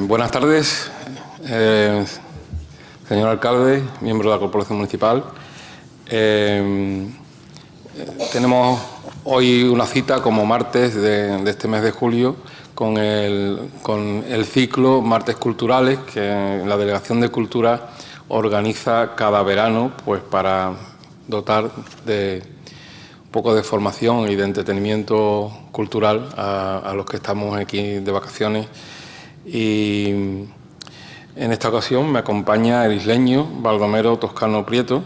Buenas tardes, señor alcalde, miembro de la Corporación Municipal. Tenemos hoy una cita como martes de este mes de julio con el ciclo Martes Culturales que la Delegación de Cultura organiza cada verano, pues para dotar de un poco de formación y de entretenimiento cultural a los que estamos aquí de vacaciones. Y en esta ocasión me acompaña el isleño Baldomero Toscano Prieto,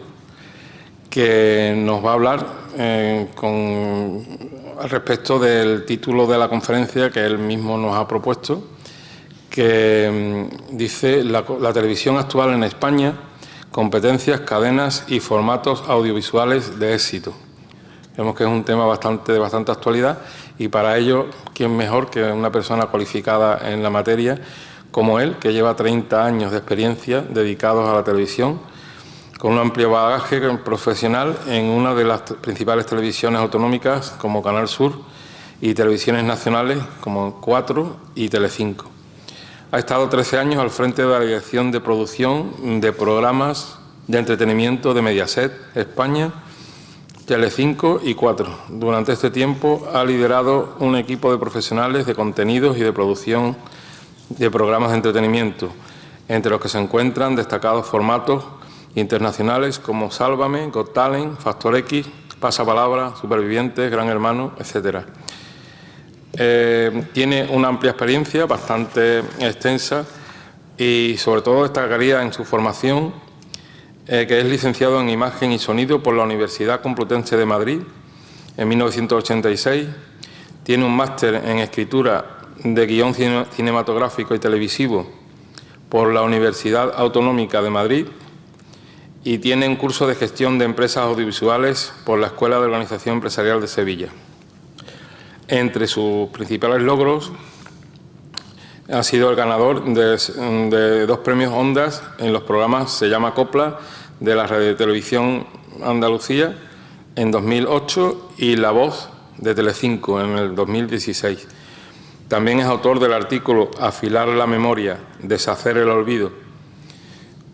que nos va a hablar al respecto del título de la conferencia que él mismo nos ha propuesto, que dice la televisión actual en España, competencias, cadenas y formatos audiovisuales de éxito. Vemos que es un tema de bastante actualidad y para ello, ¿quién mejor que una persona cualificada en la materia como él, que lleva 30 años de experiencia dedicados a la televisión, con un amplio bagaje profesional en una de las principales televisiones autonómicas como Canal Sur y televisiones nacionales como 4 y Telecinco. Ha estado 13 años al frente de la dirección de producción de programas de entretenimiento de Mediaset España, Telecinco y 4. Durante este tiempo ha liderado un equipo de profesionales de contenidos y de producción de programas de entretenimiento, entre los que se encuentran destacados formatos internacionales como Sálvame, Got Talent, Factor X, Pasapalabra, Supervivientes, Gran Hermano, etc. Tiene una amplia experiencia, bastante extensa, y sobre todo destacaría en su formación, que es licenciado en Imagen y Sonido por la Universidad Complutense de Madrid en 1986. Tiene un máster en Escritura de Guión Cinematográfico y Televisivo por la Universidad Autonómica de Madrid y tiene un curso de Gestión de Empresas Audiovisuales por la Escuela de Organización Empresarial de Sevilla. Entre sus principales logros ha sido el ganador de 2 premios Ondas en los programas Se llama Copla de la Radio Televisión Andalucía en 2008 y La Voz de Telecinco en el 2016. También es autor del artículo Afilar la memoria, deshacer el olvido,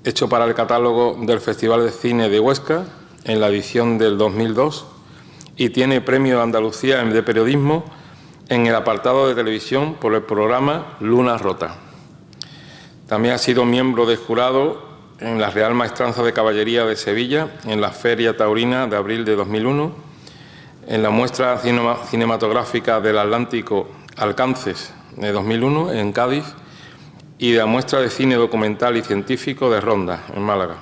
hecho para el catálogo del Festival de Cine de Huesca en la edición del 2002 y tiene Premio de Andalucía de Periodismo en el apartado de televisión por el programa Luna Rota. También ha sido miembro de jurado en la Real Maestranza de Caballería de Sevilla, en la Feria Taurina de abril de 2001, en la muestra cinematográfica del Atlántico Alcances de 2001 en Cádiz y de la muestra de cine documental y científico de Ronda en Málaga.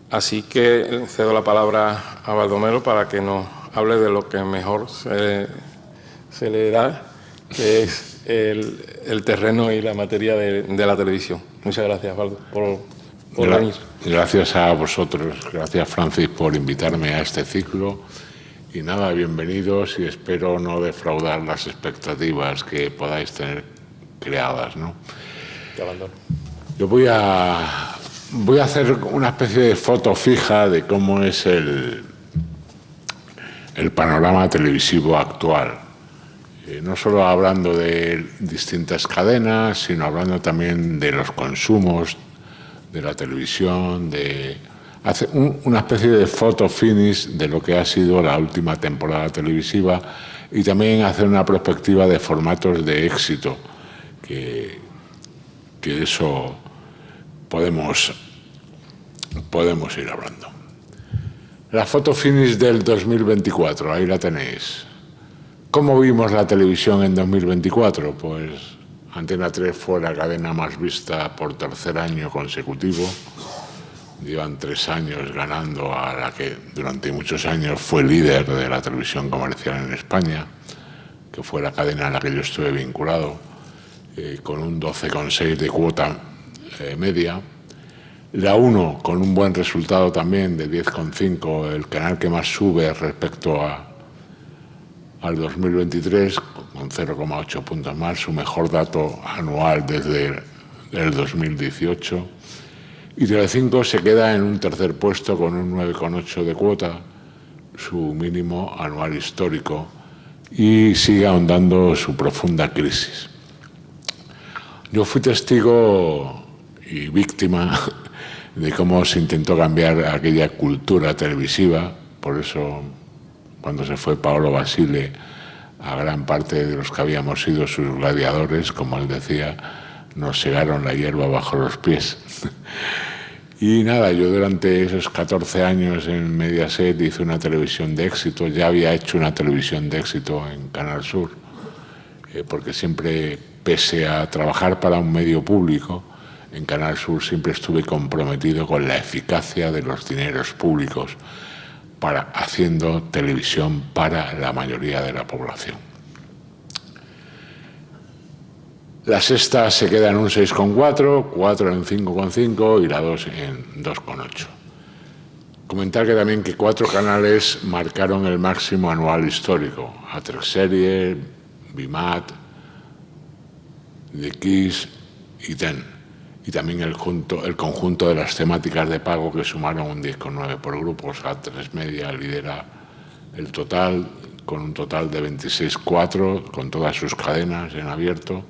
Así que cedo la palabra a Baldomero para que nos hable de lo que mejor se le da, que es el terreno y la materia de la televisión. Muchas gracias, Baldo, por venir. Gracias a vosotros, gracias Francis por invitarme a este ciclo y nada, bienvenidos y espero no defraudar las expectativas que podáis tener creadas, ¿no? Te abandono. Yo voy a hacer una especie de foto fija de cómo es el panorama televisivo actual. No solo hablando de distintas cadenas, sino hablando también de los consumos de la televisión, hacer una especie de photo finish de lo que ha sido la última temporada televisiva y también hacer una perspectiva de formatos de éxito, que de eso podemos ir hablando. La photo finish del 2024, ahí la tenéis. ¿Cómo vimos la televisión en 2024? Pues Antena 3 fue la cadena más vista por 3er año consecutivo. Llevan 3 años ganando a la que durante muchos años fue líder de la televisión comercial en España, que fue la cadena a la que yo estuve vinculado, con un 12,6 de cuota media. La 1 con un buen resultado también de 10,5, el canal que más sube respecto al 2023, con 0,8 puntos más, su mejor dato anual desde el 2018. Y Telecinco se queda en un 3er puesto con un 9,8 de cuota, su mínimo anual histórico, y sigue ahondando su profunda crisis. Yo fui testigo y víctima de cómo se intentó cambiar aquella cultura televisiva. Por eso, cuando se fue Paolo Basile, a gran parte de los que habíamos sido sus gladiadores, como él decía, nos segaron la hierba bajo los pies. Y nada, yo durante esos 14 años en Mediaset hice una televisión de éxito. Ya había hecho una televisión de éxito en Canal Sur, porque siempre, pese a trabajar para un medio público, en Canal Sur siempre estuve comprometido con la eficacia de los dineros públicos haciendo televisión para la mayoría de la población. La Sexta se queda en un 6,4, 4 en 5,5 y la 2 en 2,8. Comentar que también que 4 canales marcaron el máximo anual histórico: A3 Serie, Bimat, The Kiss y TEN. Y también el conjunto de las temáticas de pago, que sumaron un 10,9 por grupos. A3 Media lidera el total, con un total de 26,4, con todas sus cadenas en abierto,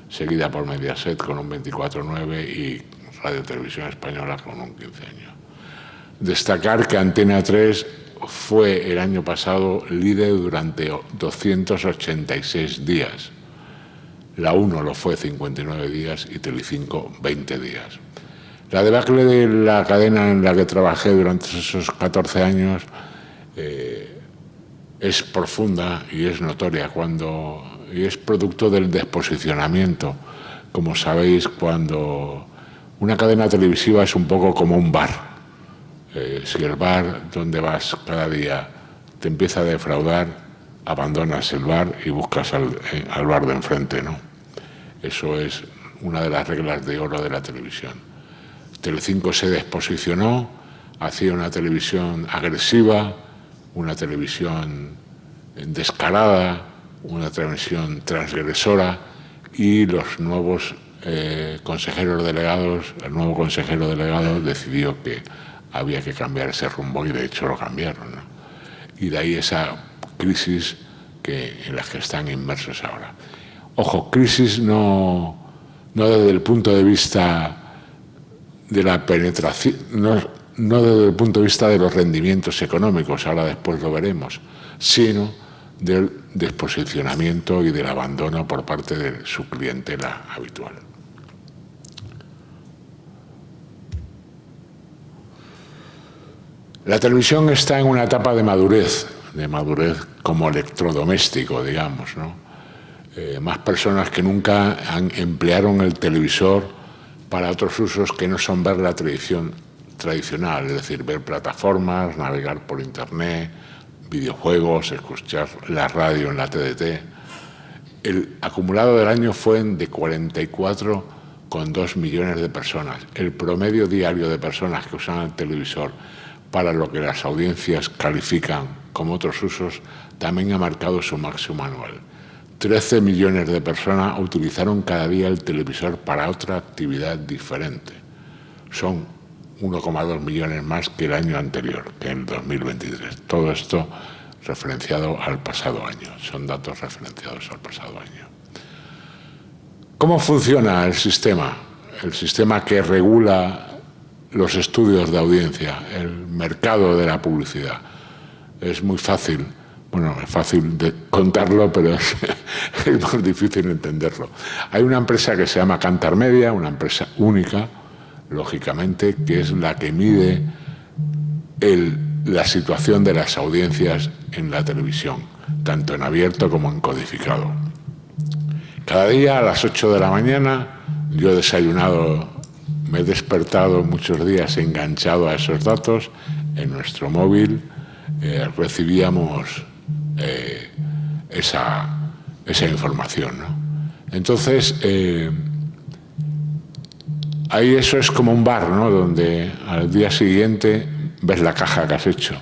seguida por Mediaset con un 24,9 y Radio Televisión Española con un 15 años. Destacar que Antena 3 fue el año pasado líder durante 286 días. La 1 lo fue 59 días y Telecinco 20 días. La debacle de la cadena en la que trabajé durante esos 14 años es profunda y es notoria y es producto del desposicionamiento. Como sabéis, cuando una cadena televisiva es un poco como un bar. Si el bar donde vas cada día te empieza a defraudar, abandonas el bar y buscas al bar de enfrente, ¿no? Eso es una de las reglas de oro de la televisión. Telecinco se desposicionó, hacía una televisión agresiva, una televisión descarada, una televisión transgresora, y los nuevos consejeros delegados, el nuevo consejero delegado decidió que había que cambiar ese rumbo, y de hecho lo cambiaron, ¿no? Y de ahí esa crisis en la que están inmersos ahora. Ojo, crisis no desde el punto de vista de la penetración, no desde el punto de vista de los rendimientos económicos, ahora después lo veremos, sino del desposicionamiento y del abandono por parte de su clientela habitual. La televisión está en una etapa de madurez como electrodoméstico, digamos, ¿no? Más personas que nunca emplearon el televisor para otros usos que no son ver la televisión tradicional, es decir, ver plataformas, navegar por internet, videojuegos, escuchar la radio en la TDT. El acumulado del año fue de 44,2 millones de personas. El promedio diario de personas que usan el televisor para lo que las audiencias califican como otros usos también ha marcado su máximo anual. 13 millones de personas utilizaron cada día el televisor para otra actividad diferente. Son 1,2 millones más que el año anterior, que en 2023. Todo esto referenciado al pasado año. Son datos referenciados al pasado año. ¿Cómo funciona el sistema? El sistema que regula los estudios de audiencia, el mercado de la publicidad. Es muy fácil. Bueno, es fácil de contarlo, pero es más difícil entenderlo. Hay una empresa que se llama Kantar Media, una empresa única, lógicamente, que es la que mide la situación de las audiencias en la televisión, tanto en abierto como en codificado. Cada día a las 8 de la mañana yo he desayunado, me he despertado muchos días enganchado a esos datos. En nuestro móvil recibíamos esa información, ¿no? Entonces, ahí eso es como un bar, ¿no? Donde al día siguiente ves la caja que has hecho.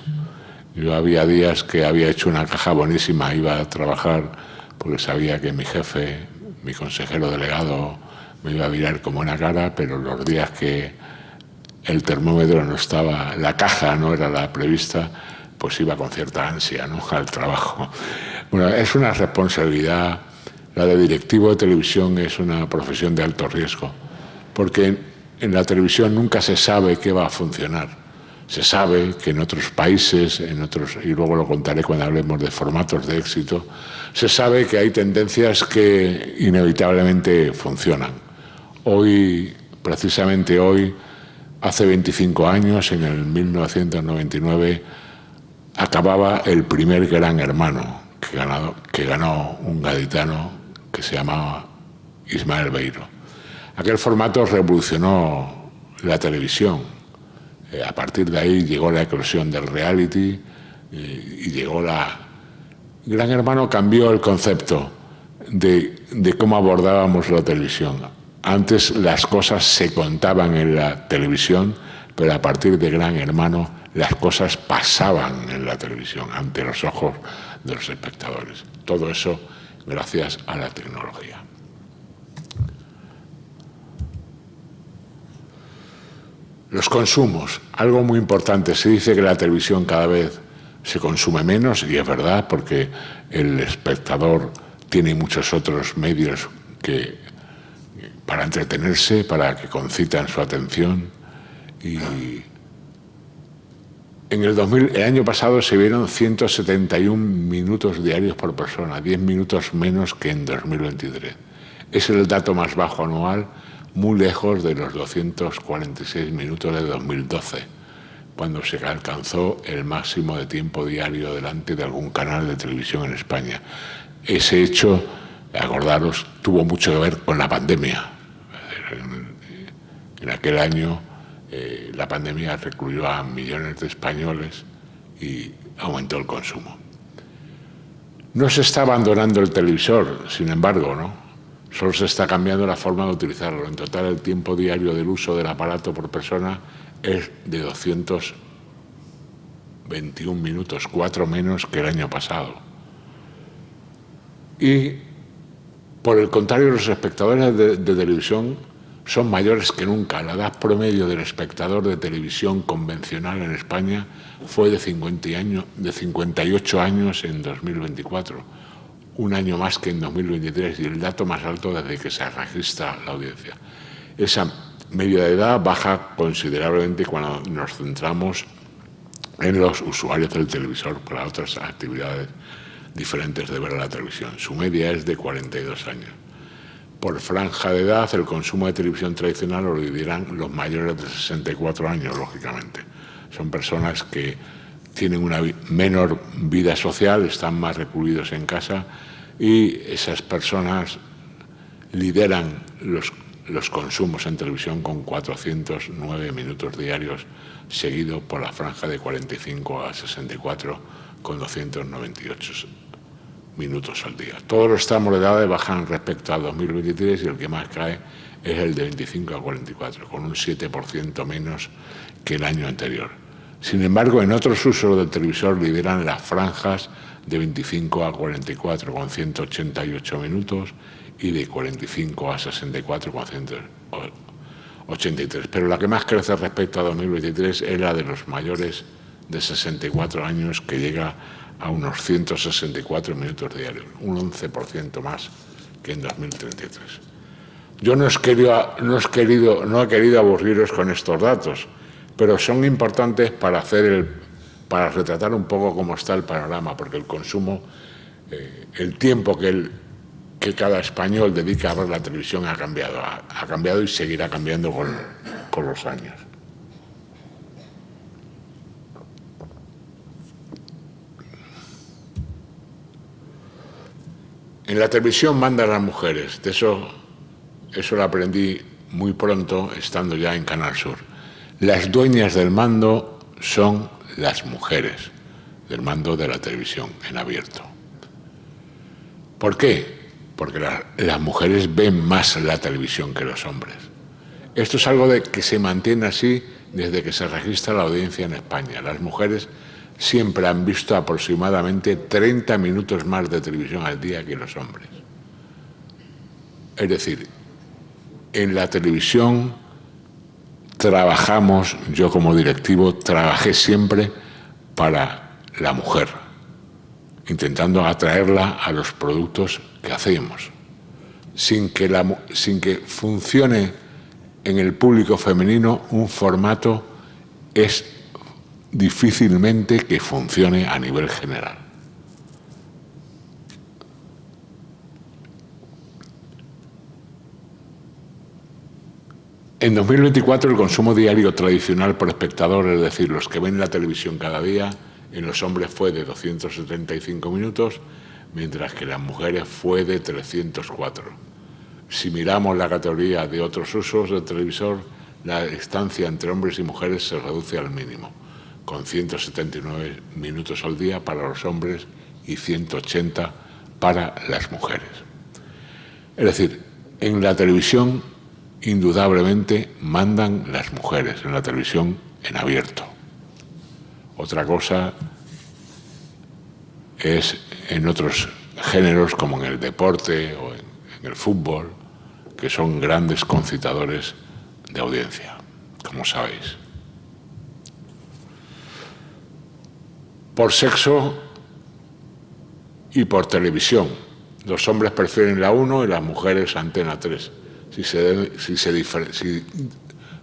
Yo había días que había hecho una caja buenísima, iba a trabajar porque sabía que mi jefe, mi consejero delegado, me iba a mirar como una cara, pero los días que el termómetro no estaba, la caja no era la prevista, pues iba con cierta ansia, ¿no?, al trabajo. Bueno, es una responsabilidad La de directivo de televisión es una profesión de alto riesgo, porque en la televisión nunca se sabe qué va a funcionar. Se sabe que en otros países, y luego lo contaré cuando hablemos de formatos de éxito, se sabe que hay tendencias que inevitablemente funcionan. Hoy, precisamente hoy, hace 25 años, en el 1999, acababa el primer Gran Hermano que ganó un gaditano que se llamaba Ismael Beiro. Aquel formato revolucionó la televisión. A partir de ahí llegó la eclosión del reality y llegó la... Gran Hermano cambió el concepto de cómo abordábamos la televisión. Antes las cosas se contaban en la televisión, pero a partir de Gran Hermano las cosas pasaban en la televisión, ante los ojos de los espectadores. Todo eso gracias a la tecnología. Los consumos, algo muy importante. Se dice que la televisión cada vez se consume menos, y es verdad, porque el espectador tiene muchos otros medios para entretenerse, para que concitan su atención. Y en el año pasado se vieron 171 minutos diarios por persona, 10 minutos menos que en 2023. Es el dato más bajo anual, muy lejos de los 246 minutos de 2012, cuando se alcanzó el máximo de tiempo diario delante de algún canal de televisión en España. Ese hecho, acordaros, tuvo mucho que ver con la pandemia. En aquel año la pandemia recluyó a millones de españoles y aumentó el consumo. No se está abandonando el televisor, sin embargo, ¿no? Solo se está cambiando la forma de utilizarlo. En total, el tiempo diario del uso del aparato por persona es de 221 minutos, 4 menos que el año pasado. Y, por el contrario, los espectadores de televisión son mayores que nunca. La edad promedio del espectador de televisión convencional en España fue de 58 años en 2024. Un año más que en 2023, y el dato más alto desde que se registra la audiencia. Esa media de edad baja considerablemente cuando nos centramos en los usuarios del televisor para otras actividades diferentes de ver la televisión. Su media es de 42 años. Por franja de edad, el consumo de televisión tradicional lo dividirán los mayores de 64 años, lógicamente. Son personas que tienen una menor vida social, están más recluidos en casa, y esas personas lideran los consumos en televisión con 409 minutos diarios, seguido por la franja de 45 a 64 con 298 minutos al día. Todos los tramos de edades bajan respecto a 2023 y el que más cae es el de 25 a 44, con un 7% menos que el año anterior. Sin embargo, en otros usos del televisor lideran las franjas de 25 a 44 con 188 minutos y de 45 a 64 con 183. Pero la que más crece respecto a 2023 es la de los mayores de 64 años, que llega a unos 164 minutos diarios, un 11% más que en 2033. Yo no he querido aburriros con estos datos, pero son importantes para retratar un poco cómo está el panorama, porque el consumo, el tiempo que cada español dedica a ver la televisión ha cambiado y seguirá cambiando con los años. En la televisión mandan las mujeres, de eso lo aprendí muy pronto estando ya en Canal Sur. Las dueñas del mando son las mujeres, del mando de la televisión en abierto. ¿Por qué? Porque las mujeres ven más la televisión que los hombres. Esto es algo que se mantiene así desde que se registra la audiencia en España. Las mujeres siempre han visto aproximadamente 30 minutos más de televisión al día que los hombres. Es decir, en la televisión trabajamos, yo como directivo trabajé siempre para la mujer, intentando atraerla a los productos que hacemos. sin que funcione en el público femenino un formato, es difícilmente que funcione a nivel general. En 2024 el consumo diario tradicional por espectador, es decir, los que ven la televisión cada día, en los hombres fue de 275 minutos, mientras que en las mujeres fue de 304. Si miramos la categoría de otros usos del televisor, la distancia entre hombres y mujeres se reduce al mínimo, con 179 minutos al día para los hombres y 180 para las mujeres. Es decir, en la televisión indudablemente mandan las mujeres, en la televisión en abierto. Otra cosa es en otros géneros como en el deporte o en el fútbol, que son grandes concitadores de audiencia, como sabéis. Por sexo y por televisión. Los hombres prefieren la 1 y las mujeres Antena 3. Si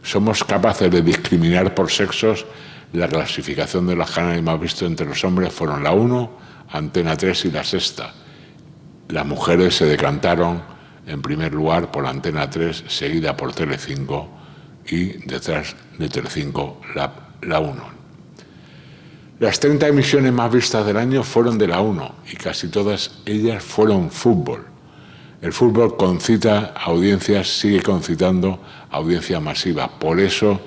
somos capaces de discriminar por sexos, la clasificación de los canales más vistos entre los hombres fueron la 1, Antena 3 y la Sexta. Las mujeres se decantaron en primer lugar por Antena 3, seguida por Telecinco y detrás de Telecinco la 1. Las 30 emisiones más vistas del año fueron de la 1 y casi todas ellas fueron fútbol. El fútbol concita audiencias, sigue concitando audiencia masiva. Por eso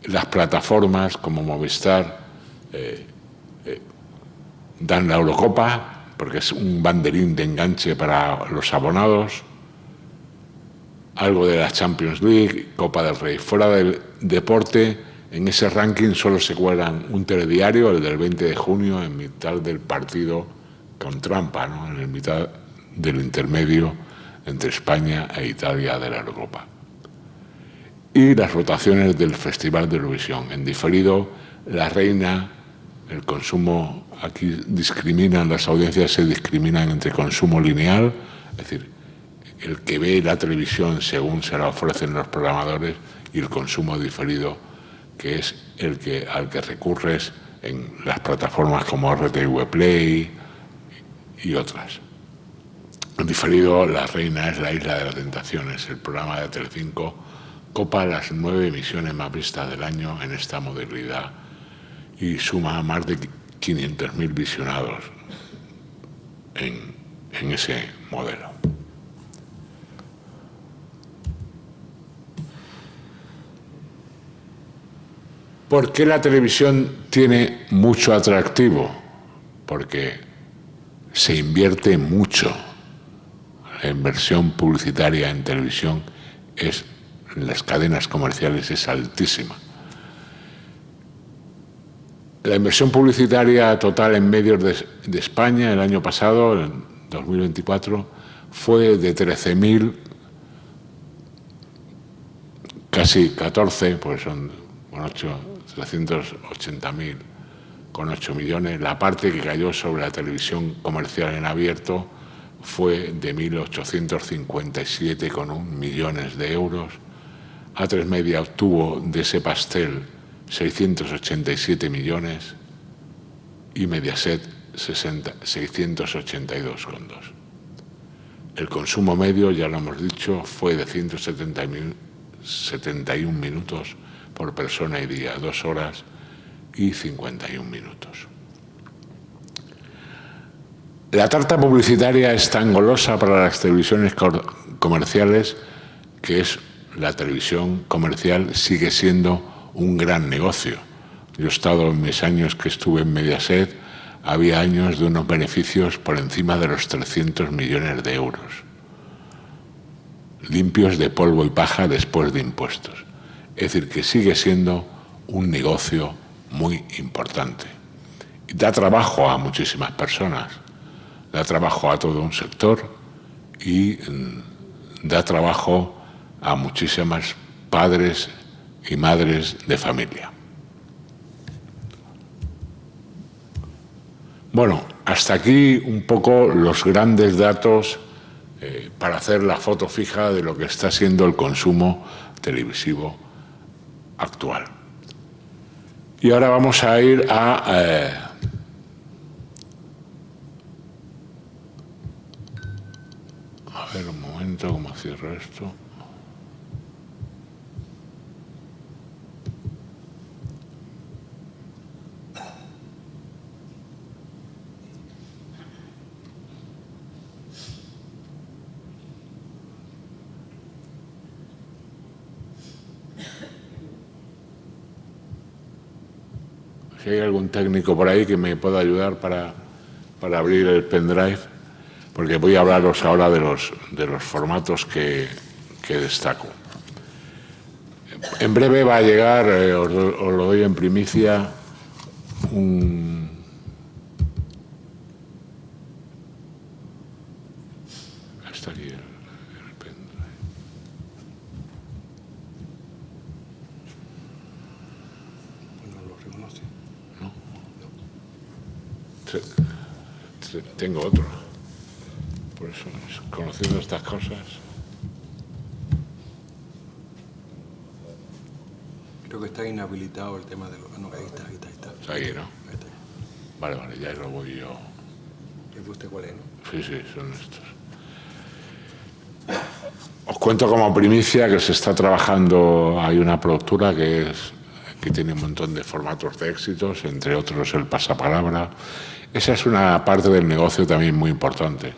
las plataformas como Movistar dan la Eurocopa, porque es un banderín de enganche para los abonados, algo de la Champions League, Copa del Rey. Fuera del deporte, en ese ranking solo se cuelan un telediario, el del 20 de junio, en mitad del partido con trampa, ¿no? En el mitad del intermedio entre España e Italia de la Eurocopa. Y las rotaciones del Festival de Eurovisión. En diferido, La Reina, el consumo, aquí discriminan, las audiencias se discriminan entre consumo lineal, es decir, el que ve la televisión según se la ofrecen los programadores, y el consumo diferido, que es al que recurres en las plataformas como RTV Play y otras. En diferido, La Reina es la Isla de las Tentaciones. El programa de Telecinco copa las 9 emisiones más vistas del año en esta modalidad y suma más de 500.000 visionados en ese modelo. ¿Por qué la televisión tiene mucho atractivo? Porque se invierte mucho. La inversión publicitaria en televisión en las cadenas comerciales es altísima. La inversión publicitaria total en medios de España el año pasado, en 2024, fue de 13.000, casi 14, pues son con 380.000, con 8 millones. La parte que cayó sobre la televisión comercial en abierto fue de 1.857,1 millones de euros. A3 Media obtuvo de ese pastel 687 millones y Mediaset 682,2. El consumo medio, ya lo hemos dicho, fue de 171 minutos por persona y día, 2 horas y 51 minutos. La tarta publicitaria es tan golosa para las televisiones comerciales que la televisión comercial sigue siendo un gran negocio. Yo he estado en mis años que estuve en Mediaset, había años de unos beneficios por encima de los 300 millones de euros, limpios de polvo y paja después de impuestos. Es decir, que sigue siendo un negocio muy importante. Y da trabajo a muchísimas personas, da trabajo a todo un sector y da trabajo a muchísimas padres y madres de familia. Bueno, hasta aquí un poco los grandes datos para hacer la foto fija de lo que está siendo el consumo televisivo actual. Y ahora vamos a ir a ver un momento cómo cierro esto. Si hay algún técnico por ahí que me pueda ayudar para abrir el pendrive, porque voy a hablaros ahora de los formatos que destaco. En breve va a llegar, os lo doy en primicia, está aquí el pendrive. No lo reconoce. ¿No? Tengo otro. Por eso, conociendo estas cosas. Creo que está inhabilitado el tema de los... No, ahí está. Está ahí, ¿no? Ahí está. Vale, ya lo voy yo. ¿Y usted cuál es, no? Sí, son estos. Os cuento como primicia que se está trabajando, hay una productora que tiene un montón de formatos de éxitos, entre otros el pasapalabra. Esa es una parte del negocio también muy importante.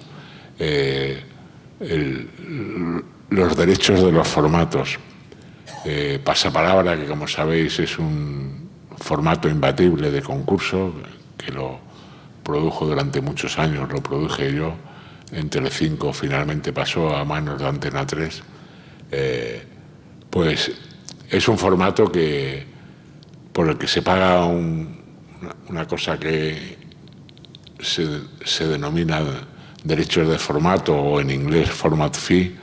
Los derechos de los formatos. Pasapalabra, que como sabéis es un formato imbatible de concurso, que lo produjo durante muchos años, lo produje yo en Telecinco, finalmente pasó a manos de Antena 3, pues es un formato por el que se paga una cosa que se denomina derechos de formato, o en inglés format fee.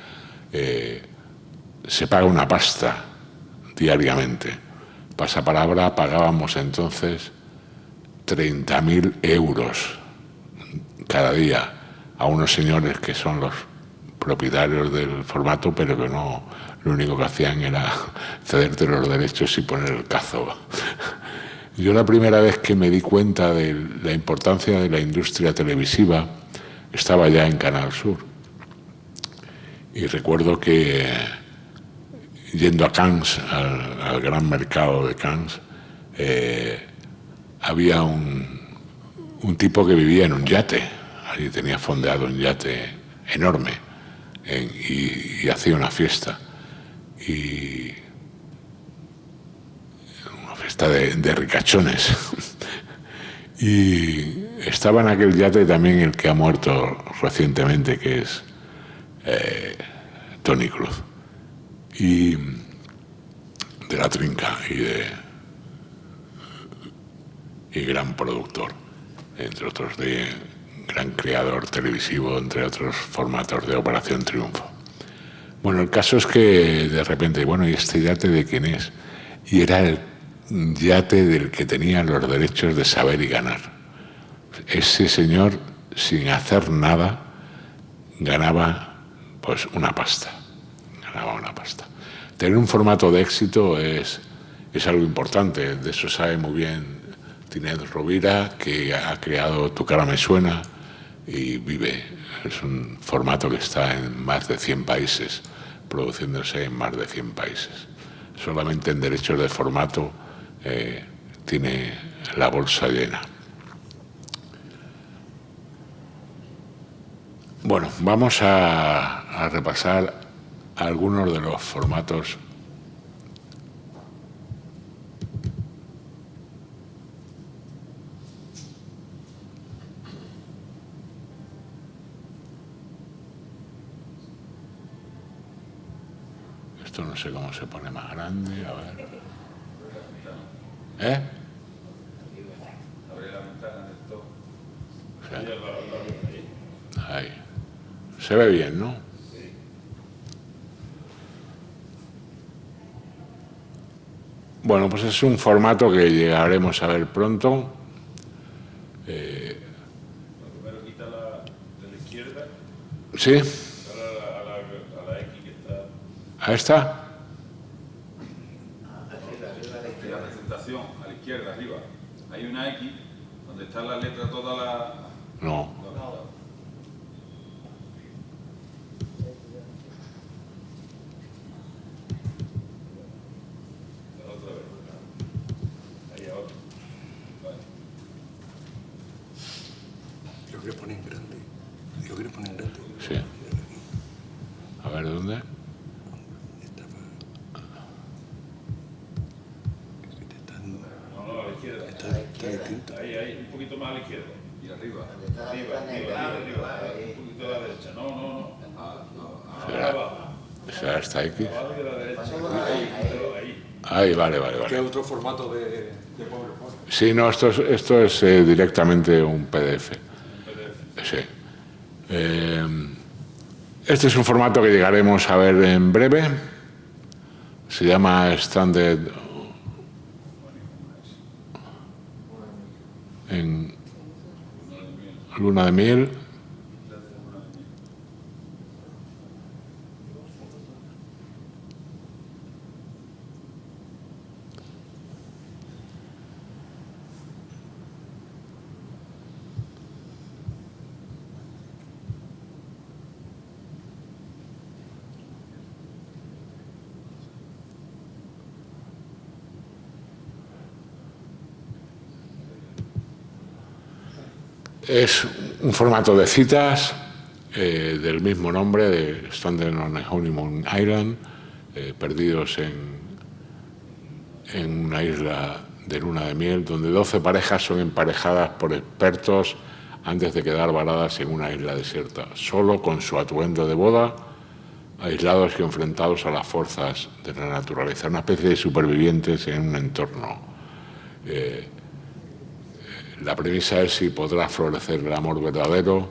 Se paga una pasta diariamente. Pasapalabra pagábamos entonces 30.000 euros cada día a unos señores que son los propietarios del formato, pero que no, lo único que hacían era cederte los derechos y poner el cazo. Yo la primera vez que me di cuenta de la importancia de la industria televisiva estaba ya en Canal Sur. Y recuerdo que yendo a Cannes, al gran mercado de Cannes, había un tipo que vivía en un yate. Allí tenía fondeado un yate enorme y hacía una fiesta. Y una fiesta de ricachones. Y estaba en aquel yate también el que ha muerto recientemente, que es Toni Cruz. Y de La Trinca y gran productor, entre otros, de gran creador televisivo, entre otros formatos de Operación Triunfo. Bueno, el caso es que de repente, bueno, ¿y este yate de quién es? Y era el yate del que tenía los derechos de Saber y Ganar. Ese señor, sin hacer nada, ganaba pues una pasta. Tener un formato de éxito es algo importante. De eso sabe muy bien Tinez Rovira, que ha creado Tu cara me suena y vive. Es un formato que está en más de 100 países, produciéndose en más de 100 países. Solamente en derechos de formato tiene la bolsa llena. Bueno, vamos a repasar algunos de los formatos . Esto no sé cómo se pone más grande, a ver. Ahí. Se ve bien, ¿no? Bueno, pues es un formato que llegaremos a ver pronto. Primero quita la de la izquierda. ¿Sí? Ahora ¿A esta? La presentación, a la izquierda, arriba. Hay una X donde está la letra, toda la... No. Otra vez. Ahí ahora. Vale. Lo quiero poner en grande. Lo quiero poner en grande. Sí. A ver, ¿dónde? No, a la izquierda. Está distinto. Ahí, un poquito más a la izquierda. Y arriba. Arriba, un poquito a la derecha. No. ¿Será? Abajo. ¿Será esta X? Abajo de la derecha. Ahí. Ahí, vale. ¿Qué otro formato de PowerPoint? Sí, no, esto es directamente un PDF. Sí. Este es un formato que llegaremos a ver en breve. Se llama Standard en luna de miel. Es un formato de citas del mismo nombre, de Standing on a Honeymoon Island, perdidos en una isla de luna de miel, donde 12 parejas son emparejadas por expertos antes de quedar varadas en una isla desierta, solo con su atuendo de boda, aislados y enfrentados a las fuerzas de la naturaleza, una especie de supervivientes en un entorno. La premisa es si podrá florecer el amor verdadero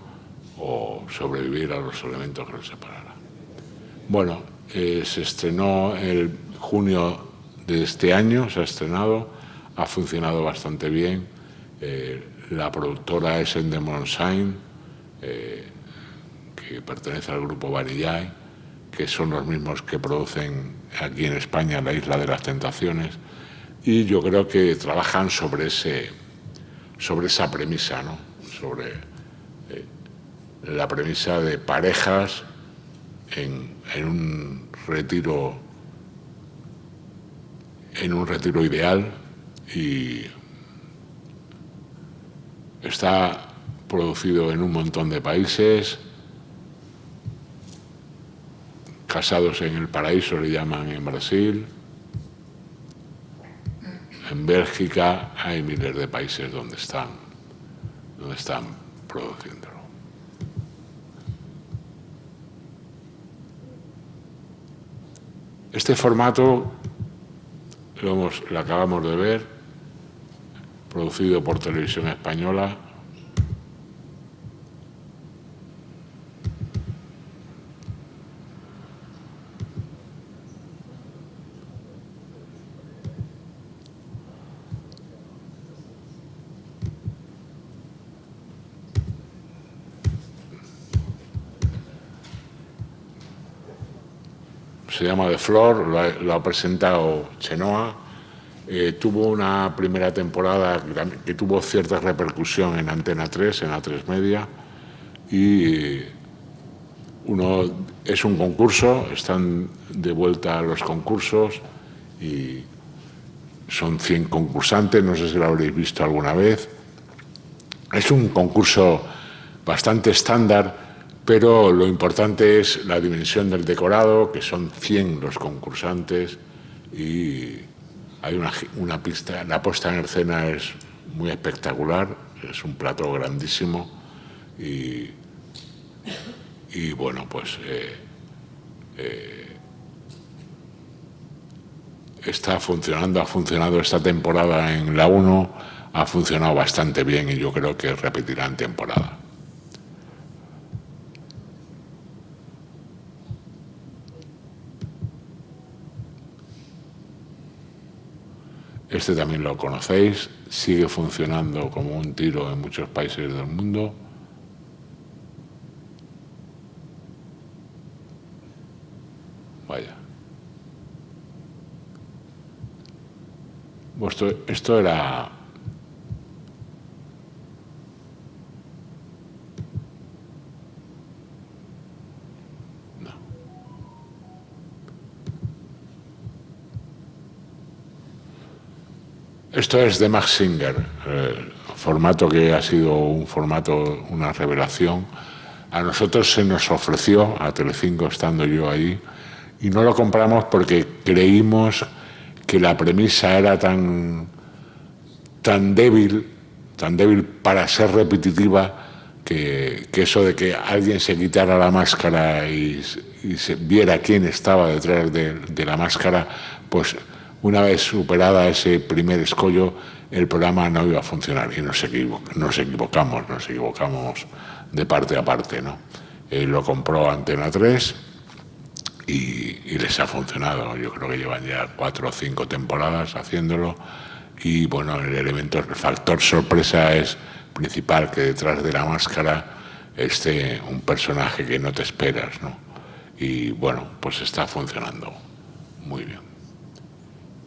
o sobrevivir a los elementos que los separarán. Bueno, se estrenó en junio de este año, se ha estrenado, ha funcionado bastante bien. La productora es Endemol Shine, que pertenece al grupo Vanillai, que son los mismos que producen aquí en España La Isla de las Tentaciones, y yo creo que trabajan sobre esa premisa, ¿no? Sobre la premisa de parejas en un retiro ideal, y está producido en un montón de países. Casados en el Paraíso le llaman en Brasil. En Bélgica hay miles de países donde están produciéndolo. Este formato lo acabamos de ver, producido por Televisión Española. Se llama The Floor, lo ha presentado Chenoa. Tuvo una primera temporada que tuvo cierta repercusión en Antena 3, en A3 Media, y es un concurso, están de vuelta los concursos y son 100 concursantes, no sé si lo habréis visto alguna vez. Es un concurso bastante estándar, pero lo importante es la dimensión del decorado, que son 100 los concursantes, y hay una pista. La puesta en escena es muy espectacular, es un plató grandísimo, y bueno, pues está funcionando, ha funcionado esta temporada en la 1, ha funcionado bastante bien, y yo creo que repetirá en temporada. Este también lo conocéis, sigue funcionando como un tiro en muchos países del mundo. Vaya. Esto era... No. Esto es de Max Singer, formato que ha sido una revelación. A nosotros se nos ofreció, a Telecinco estando yo ahí, y no lo compramos porque creímos que la premisa era tan débil para ser repetitiva, que eso de que alguien se quitara la máscara y se viera quién estaba detrás de la máscara, pues una vez superada ese primer escollo, el programa no iba a funcionar, y nos equivocamos de parte a parte, ¿no? Lo compró Antena 3 y les ha funcionado. Yo creo que llevan ya 4 o 5 temporadas haciéndolo, y bueno, el factor sorpresa es principal, que detrás de la máscara esté un personaje que no te esperas, ¿no? Y bueno, pues está funcionando muy bien.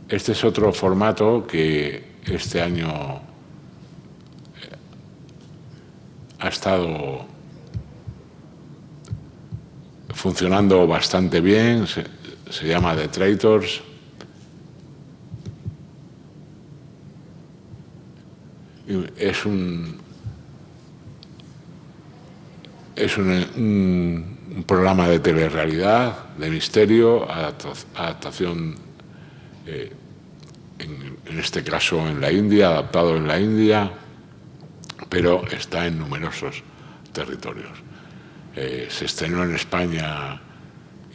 Este es otro formato que este año ha estado funcionando bastante bien, se llama The Traitors. Es un programa de telerrealidad, de misterio, adaptación, en este caso en la India, adaptado en la India, pero está en numerosos territorios. Se estrenó en España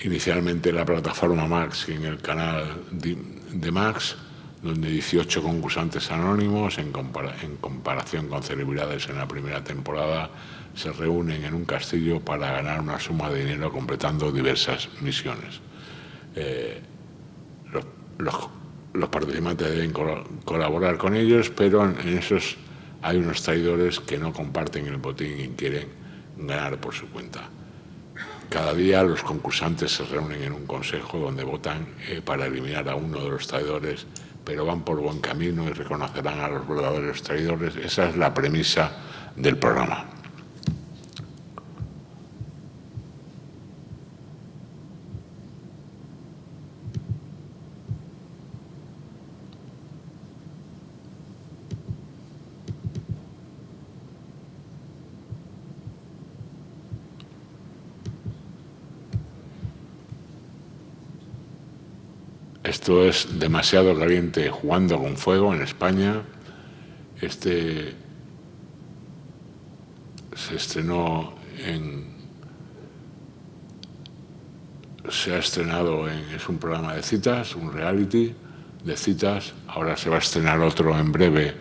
inicialmente en la plataforma Max y en el canal de Max, donde 18 concursantes anónimos, en comparación con celebridades en la primera temporada, se reúnen en un castillo para ganar una suma de dinero completando diversas misiones. Los participantes deben colaborar con ellos, pero en esos hay unos traidores que no comparten el botín y quieren ganar por su cuenta. Cada día los concursantes se reúnen en un consejo donde votan para eliminar a uno de los traidores, pero van por buen camino y reconocerán a los verdaderos traidores. Esa es la premisa del programa. Esto es Demasiado Caliente Jugando con Fuego en España. Se estrenó se ha estrenado es un programa de citas, un reality de citas. Ahora se va a estrenar otro en breve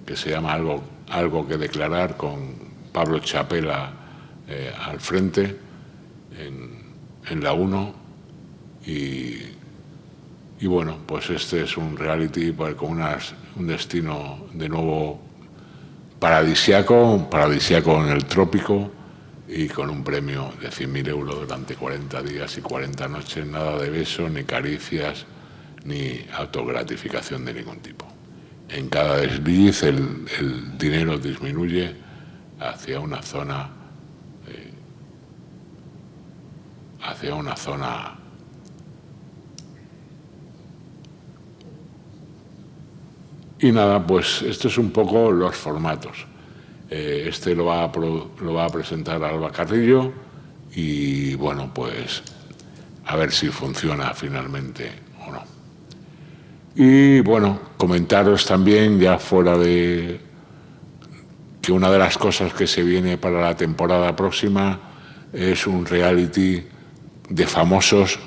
que se llama Algo que declarar, con Pablo Chapela al frente en la 1. Y bueno, pues este es un reality con un destino de nuevo paradisíaco en el trópico, y con un premio de 100.000 euros durante 40 días y 40 noches, nada de besos, ni caricias, ni autogratificación de ningún tipo. En cada desliz el dinero disminuye hacia una zona y nada, pues esto es un poco los formatos. Este lo va a presentar Alba Carrillo, y bueno, pues a ver si funciona finalmente o no. Y bueno, comentaros también, ya fuera de que una de las cosas que se viene para la temporada próxima es un reality de famosos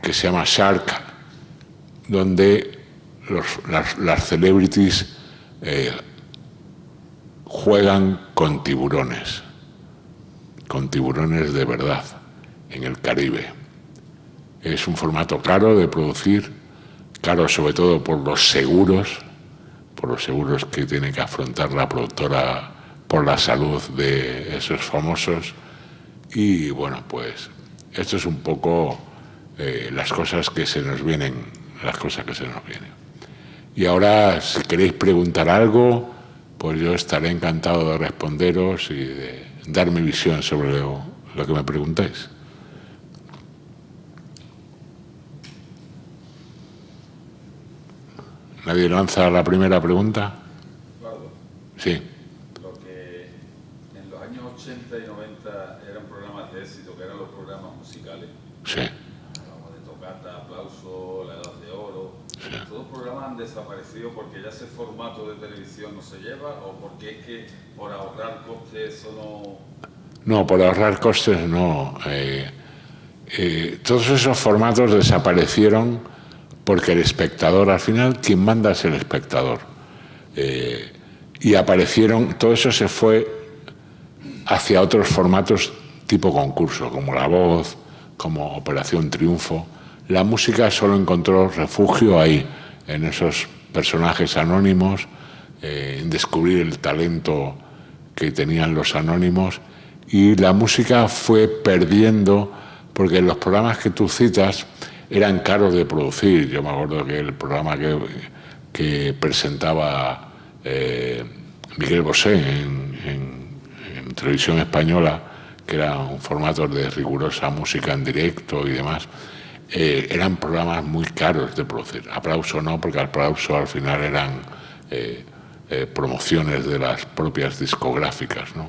que se llama Shark, donde las celebrities juegan con tiburones de verdad en el Caribe. Es un formato caro de producir, caro sobre todo por los seguros que tiene que afrontar la productora por la salud de esos famosos. Y bueno, pues esto es un poco las cosas que se nos vienen. Y ahora, si queréis preguntar algo, pues yo estaré encantado de responderos y de dar mi visión sobre lo que me preguntáis. ¿Nadie lanza la primera pregunta? Eduardo, Sí, lo que en los años 80 y 90 eran programas de éxito, que eran los programas musicales, sí. hablamos de Tocata, Aplauso, La Edad de Oro, ¿todos los programas han desaparecido porque ya ese formato de televisión no se lleva o porque es que por ahorrar costes eso no...? No, por ahorrar costes no. Todos esos formatos desaparecieron porque el espectador, al final, quien manda es el espectador. Y aparecieron, todo eso se fue hacia otros formatos tipo concurso, como La Voz, como Operación Triunfo. La música solo encontró refugio ahí, en esos personajes anónimos, en descubrir el talento que tenían los anónimos, y la música fue perdiendo, porque los programas que tú citas eran caros de producir. Yo me acuerdo que el programa que presentaba Miguel Bosé en televisión española, que era un formato de rigurosa música en directo y demás, eran programas muy caros de producir. Aplauso no, porque Aplauso al final eran promociones de las propias discográficas, ¿no?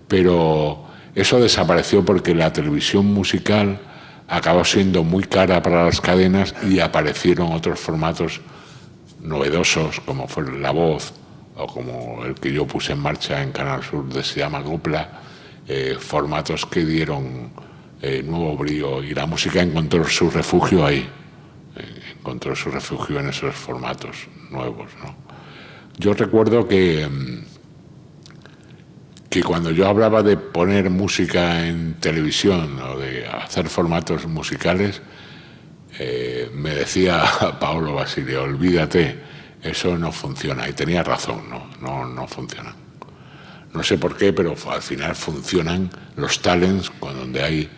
Pero eso desapareció porque la televisión musical acabó siendo muy cara para las cadenas y aparecieron otros formatos novedosos, como fue La Voz o como el que yo puse en marcha en Canal Sur, Se llama Copla, formatos que dieron nuevo brío, y la música encontró su refugio ahí, encontró su refugio en esos formatos nuevos, ¿no? Yo recuerdo que cuando yo hablaba de poner música en televisión o de hacer formatos musicales, me decía Paolo Basile, olvídate, eso no funciona. Y tenía razón, no funciona. No sé por qué, pero al final funcionan los talents, donde hay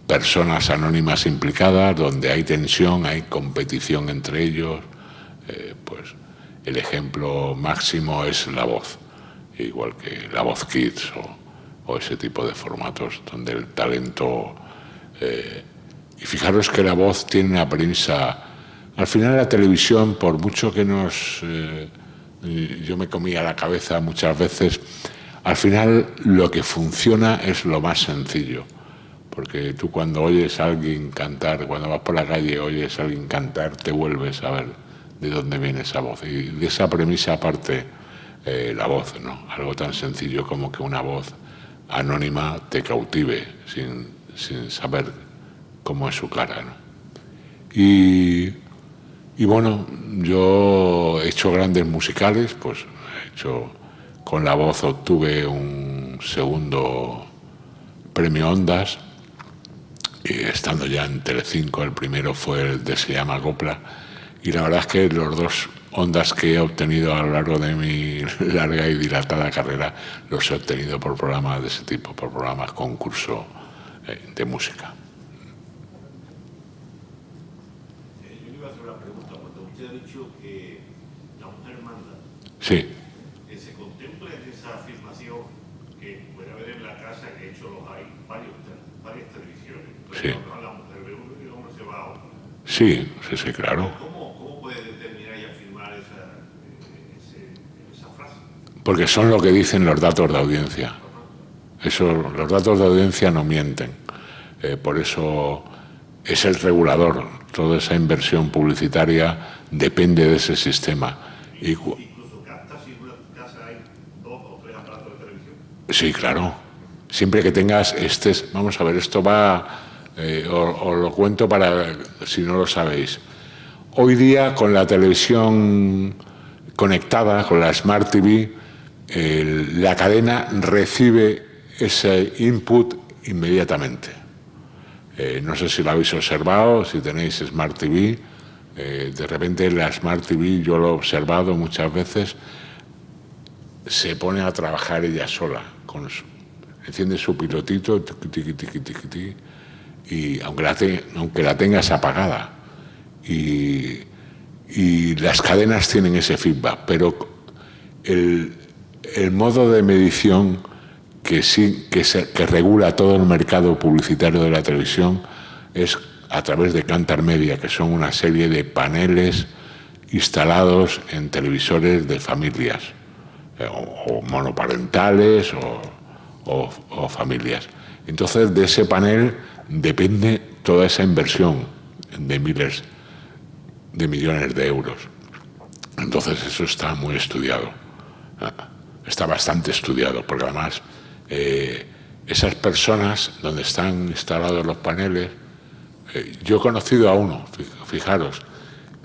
personas anónimas implicadas, donde hay tensión, hay competición entre ellos. Pues el ejemplo máximo es La Voz, igual que La Voz Kids o ese tipo de formatos donde el talento... y fijaros que La Voz tiene una premisa... Al final la televisión, por mucho que yo me comía la cabeza muchas veces, al final lo que funciona es lo más sencillo. Porque tú cuando oyes a alguien cantar, cuando vas por la calle oyes a alguien cantar, te vuelves a ver de dónde viene esa voz. Y de esa premisa parte La Voz, ¿no? Algo tan sencillo como que una voz anónima te cautive sin saber cómo es su cara, ¿no? Y bueno, yo he hecho grandes musicales, pues con La Voz obtuve un segundo premio Ondas, y estando ya en Telecinco. El primero fue el de Se llama Copla, y la verdad es que los dos Ondas que he obtenido a lo largo de mi larga y dilatada carrera los he obtenido por programas de ese tipo, por programas concurso de música. Yo le iba a hacer una pregunta. Cuando usted ha dicho que la mujer manda, Sí. ¿se contempla en esa afirmación que puede haber en la casa, que de hecho los hay, varias televisiones? Sí. La mujer ve uno y el hombre se va a otro. Sí, claro. ¿Cómo puede determinar y afirmar esa frase? Porque son lo que dicen los datos de audiencia. Los datos de audiencia no mienten. Por eso es el regulador. Toda esa inversión publicitaria depende de ese sistema. Incluso capta si en una casa hay 2 o 3 aparatos de televisión. Sí, claro. Siempre que tengas vamos a ver, esto va, os lo cuento para si no lo sabéis. Hoy día, con la televisión conectada, con la Smart TV, la cadena recibe ese input inmediatamente. No sé si lo habéis observado, si tenéis Smart TV. De repente la Smart TV, yo lo he observado muchas veces, se pone a trabajar ella sola, enciende su pilotito, tiqui, tiqui, tiqui, tiqui, y aunque la tengas apagada. Y y las cadenas tienen ese feedback, pero el modo de medición que regula todo el mercado publicitario de la televisión es a través de Kantar Media, que son una serie de paneles instalados en televisores de familias, o monoparentales o familias. Entonces, de ese panel depende toda esa inversión de miles de millones de euros. Entonces, eso está muy estudiado. Está bastante estudiado, porque además esas personas donde están instalados los paneles, yo he conocido a uno, fijaros,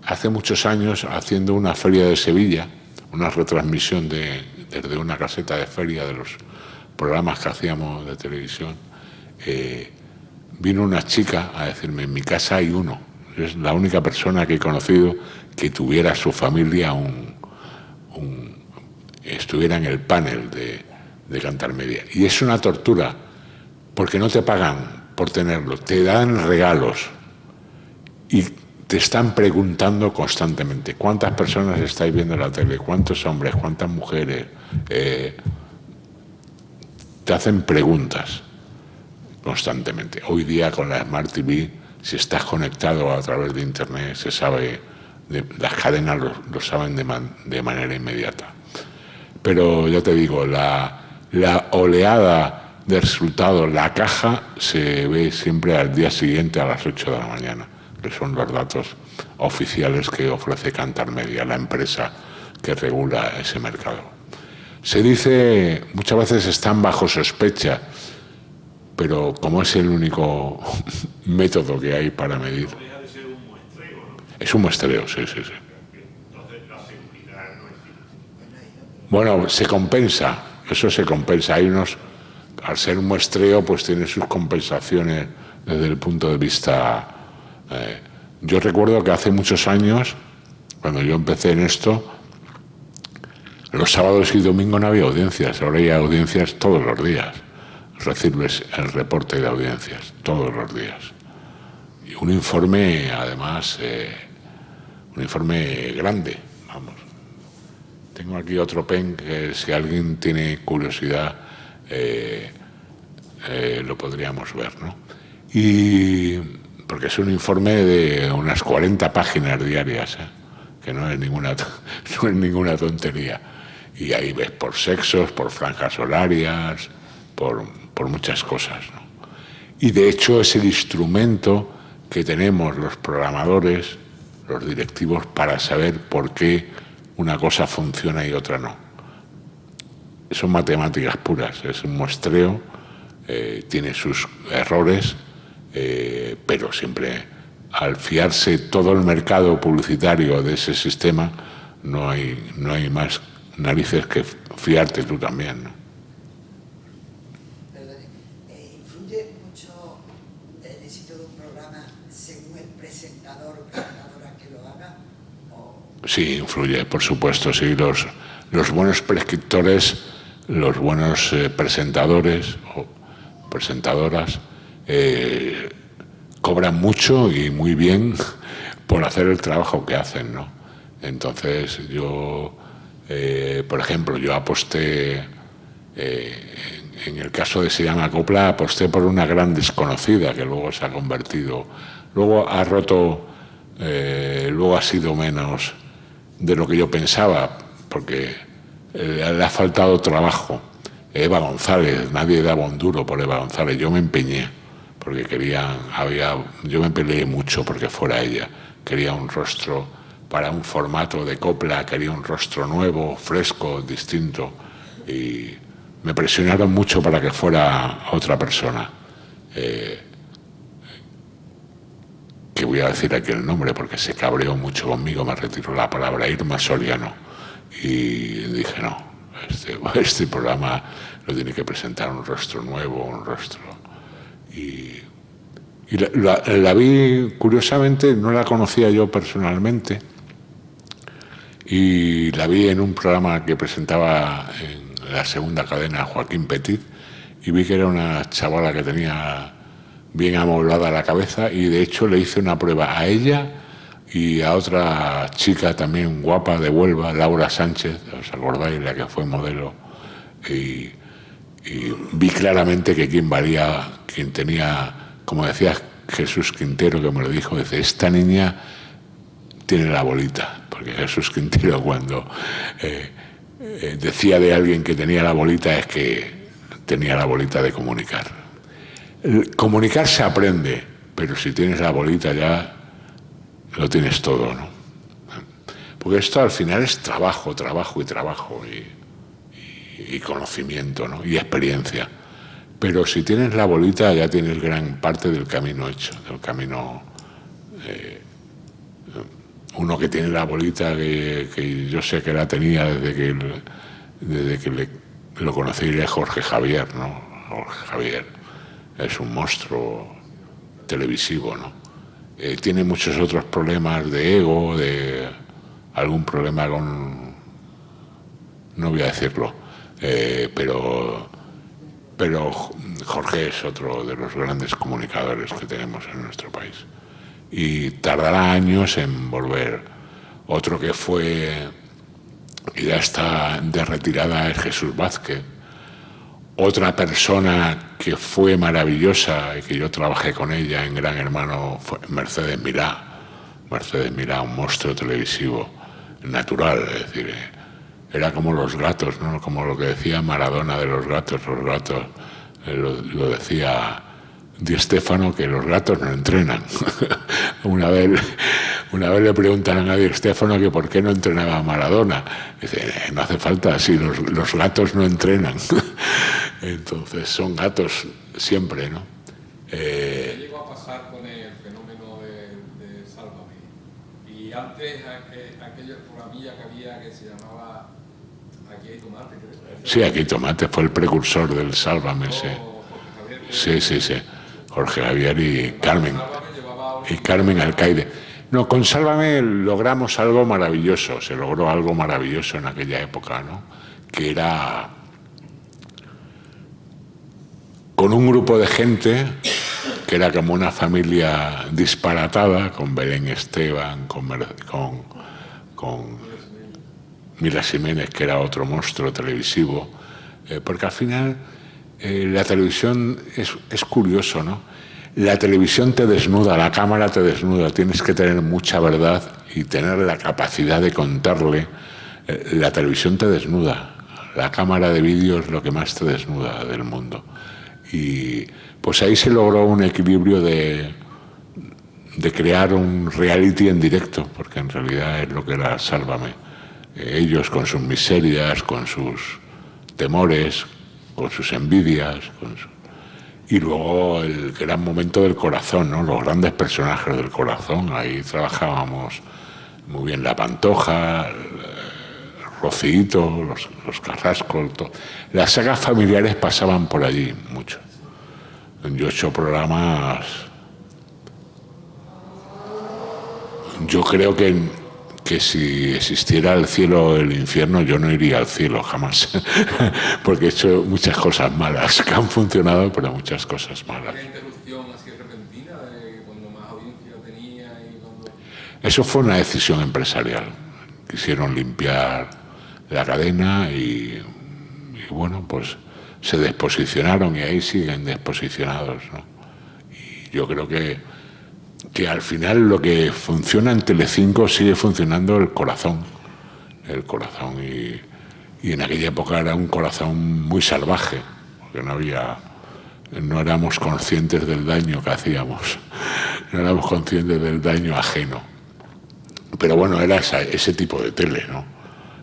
hace muchos años haciendo una feria de Sevilla, una retransmisión desde una caseta de feria de los programas que hacíamos de televisión, vino una chica a decirme, en mi casa hay uno. Es la única persona que he conocido que tuviera su familia estuviera en el panel de Kantar Media. Y es una tortura, porque no te pagan por tenerlo, te dan regalos y te están preguntando constantemente cuántas personas estáis viendo la tele, cuántos hombres, cuántas mujeres. Te hacen preguntas constantemente. Hoy día con la Smart TV, si estás conectado a través de Internet, se sabe, las cadenas lo saben de manera inmediata. Pero ya te digo, la oleada de resultados, la caja se ve siempre al día siguiente a las 8 de la mañana, que son los datos oficiales que ofrece Kantar Media, la empresa que regula ese mercado. Se dice, muchas veces están bajo sospecha, pero como es el único método que hay para medir. No deja de ser un muestreo, ¿no? Es un muestreo, sí. Entonces la seguridad no existe. Bueno, se compensa, eso se compensa. Hay unos, al ser un muestreo, pues tiene sus compensaciones desde el punto de vista. Yo recuerdo que hace muchos años, cuando yo empecé en esto, los sábados y domingos no había audiencias, ahora hay audiencias todos los días. Recibes el reporte de audiencias todos los días. Y un informe, además, un informe grande, vamos. Tengo aquí otro pen que si alguien tiene curiosidad lo podríamos ver, ¿no? Y porque es un informe de unas 40 páginas diarias, que no es ninguna tontería. Y ahí ves por sexos, por franjas horarias, por muchas cosas, ¿no? Y de hecho es el instrumento que tenemos los programadores, los directivos, para saber por qué una cosa funciona y otra no. Son matemáticas puras, es un muestreo, tiene sus errores, pero siempre al fiarse todo el mercado publicitario de ese sistema, no hay más narices que fiarte tú también, ¿no? Perdone, ¿influye mucho el éxito de un programa según el presentador o presentadora que lo haga? Sí, influye, por supuesto, sí. Los buenos prescriptores, los buenos presentadores o presentadoras cobran mucho y muy bien por hacer el trabajo que hacen, ¿no? Entonces yo, por ejemplo, yo aposté, en el caso de Se llama Copla, aposté por una gran desconocida que luego se ha convertido, luego ha roto, luego ha sido menos de lo que yo pensaba, porque le ha faltado trabajo. Eva González, nadie daba un duro por Eva González, yo me empeñé, porque yo me peleé mucho porque fuera ella, quería un rostro para un formato de copla, quería un rostro nuevo, fresco, distinto, y me presionaron mucho para que fuera otra persona, que voy a decir aquí el nombre porque se cabreó mucho conmigo, me retiró la palabra, Irma Soriano, y dije no, este programa lo tiene que presentar un rostro nuevo, un rostro. Y la vi, curiosamente, no la conocía yo personalmente, y la vi en un programa que presentaba en la segunda cadena Joaquín Petit, y vi que era una chavala que tenía bien amoblada la cabeza, y de hecho le hice una prueba a ella y a otra chica también guapa de Huelva, Laura Sánchez, ¿os acordáis? La que fue modelo. Y vi claramente que quien tenía, como decía Jesús Quintero, que me lo dijo, dice, esta niña tiene la bolita, porque Jesús Quintero cuando decía de alguien que tenía la bolita es que tenía la bolita de comunicar. Comunicar se aprende, pero si tienes la bolita ya lo tienes todo, ¿no? Porque esto al final es trabajo y conocimiento, ¿no? Y experiencia. Pero si tienes la bolita ya tienes gran parte del camino hecho, del camino. Uno que tiene la bolita, que yo sé que la tenía desde que lo conocí, es Jorge Javier, ¿no? Jorge Javier es un monstruo televisivo, ¿no? Tiene muchos otros problemas de ego, de algún problema con... no voy a decirlo, pero Jorge es otro de los grandes comunicadores que tenemos en nuestro país. Y tardará años en volver. Otro que ya está de retirada es Jesús Vázquez. Otra persona que fue maravillosa y que yo trabajé con ella en Gran Hermano fue Mercedes Milá. Mercedes Milá, un monstruo televisivo natural, es decir, era como los gatos, ¿no? Como lo que decía Maradona de los gatos. Los gatos, lo decía Di Stéfano, que los gatos no entrenan. Una vez le preguntan a Di Stéfano que por qué no entrenaba a Maradona. Dice, no hace falta, si los gatos no entrenan. Entonces son gatos siempre, ¿no? ¿Qué llegó a pasar con el fenómeno de Sálvame? Y antes aquella programilla que había que se llamaba Aquí hay tomate, creo. Sí, Aquí hay tomate, fue el precursor del Sálvame, sí. Sí. Jorge Javier y Carmen Alcaide. No, con Sálvame logramos algo maravilloso, se logró algo maravilloso en aquella época, ¿no? Que era con un grupo de gente que era como una familia disparatada, con Belén Esteban, con Mila Jiménez, que era otro monstruo televisivo, porque al final la televisión es curioso, ¿no? La televisión te desnuda, la cámara te desnuda, tienes que tener mucha verdad y tener la capacidad de contarle. La televisión te desnuda, la cámara de vídeo es lo que más te desnuda del mundo. Y pues ahí se logró un equilibrio de crear un reality en directo, porque en realidad es lo que era Sálvame. Ellos con sus miserias, con sus temores, con sus envidias, y luego el gran momento del corazón, ¿no? Los grandes personajes del corazón. Ahí trabajábamos muy bien La Pantoja, Rocito, los Carrasco. Las sagas familiares pasaban por allí mucho. Yo he hecho programas. Yo creo que si existiera el cielo o el infierno, yo no iría al cielo jamás, porque he hecho muchas cosas malas que han funcionado, pero muchas cosas malas. ¿Una interrupción así repentina de cuando más audiencia tenía y cuando...? Eso fue una decisión empresarial. Quisieron limpiar la cadena y bueno, pues se desposicionaron y ahí siguen desposicionados, ¿no? Y yo creo que al final lo que funciona en Telecinco sigue funcionando el corazón. Y en aquella época era un corazón muy salvaje, porque no éramos conscientes del daño que hacíamos, no éramos conscientes del daño ajeno. Pero bueno, era ese tipo de tele, ¿no?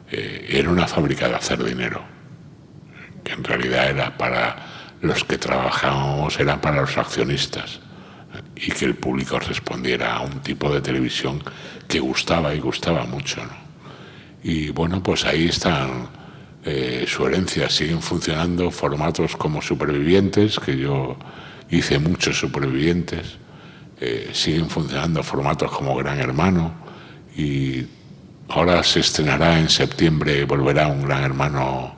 Era una fábrica de hacer dinero, que en realidad era para los que trabajábamos, era para los accionistas, y que el público respondiera a un tipo de televisión que gustaba y gustaba mucho, ¿no? Y bueno, pues ahí están su herencia. Siguen funcionando formatos como Supervivientes, que yo hice muchos Supervivientes. Siguen funcionando formatos como Gran Hermano, y ahora se estrenará en septiembre, volverá un Gran Hermano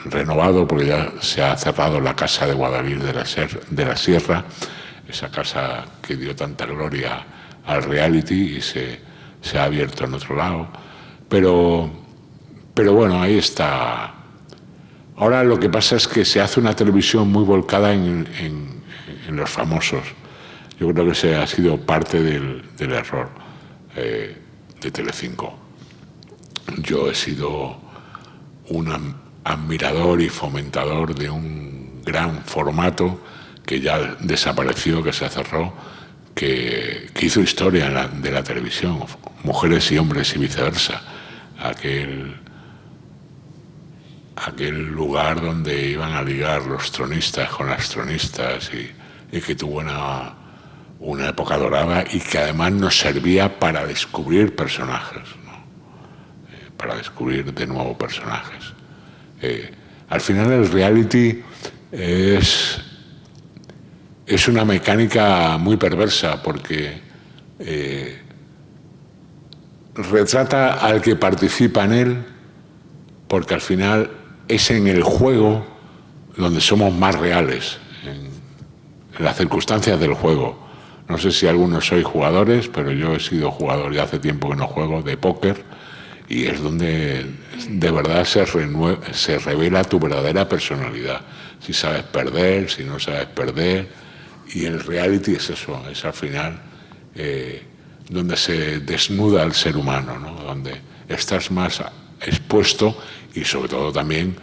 renovado, porque ya se ha cerrado la casa de Guadalquivir de la Sierra, esa casa que dio tanta gloria al reality y se ha abierto en otro lado. Pero bueno, ahí está. Ahora lo que pasa es que se hace una televisión muy volcada en los famosos. Yo creo que ese ha sido parte del error de Telecinco. Yo he sido un admirador y fomentador de un gran formato que ya desapareció, que se cerró, que hizo historia de la televisión, Mujeres y Hombres y Viceversa. Aquel lugar donde iban a ligar los tronistas con las tronistas y que tuvo una época dorada y que además nos servía para descubrir personajes, ¿no? Para descubrir de nuevo personajes. Al final el reality es una mecánica muy perversa porque retrata al que participa en él, porque al final es en el juego donde somos más reales, en las circunstancias del juego. No sé si algunos sois jugadores, pero yo he sido jugador y hace tiempo que no juego de póker, y es donde de verdad se revela tu verdadera personalidad. Si sabes perder, si no sabes perder. Y el reality es eso, es al final donde se desnuda el ser humano, ¿no? Donde estás más expuesto y sobre todo también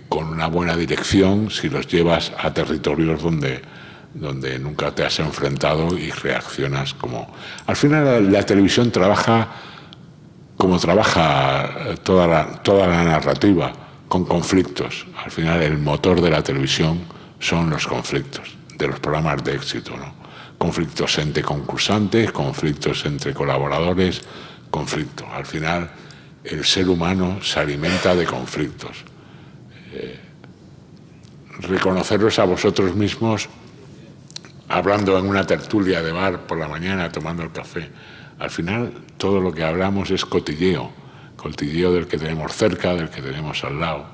con una buena dirección si los llevas a territorios donde nunca te has enfrentado y reaccionas como... Al final la televisión trabaja como trabaja toda la narrativa, con conflictos. Al final el motor de la televisión son los conflictos de los programas de éxito, ¿no? Conflictos entre concursantes, conflictos entre colaboradores, conflictos. Al final el ser humano se alimenta de conflictos. Reconoceros a vosotros mismos hablando en una tertulia de bar por la mañana, tomando el café. Al final todo lo que hablamos es cotilleo del que tenemos cerca, del que tenemos al lado.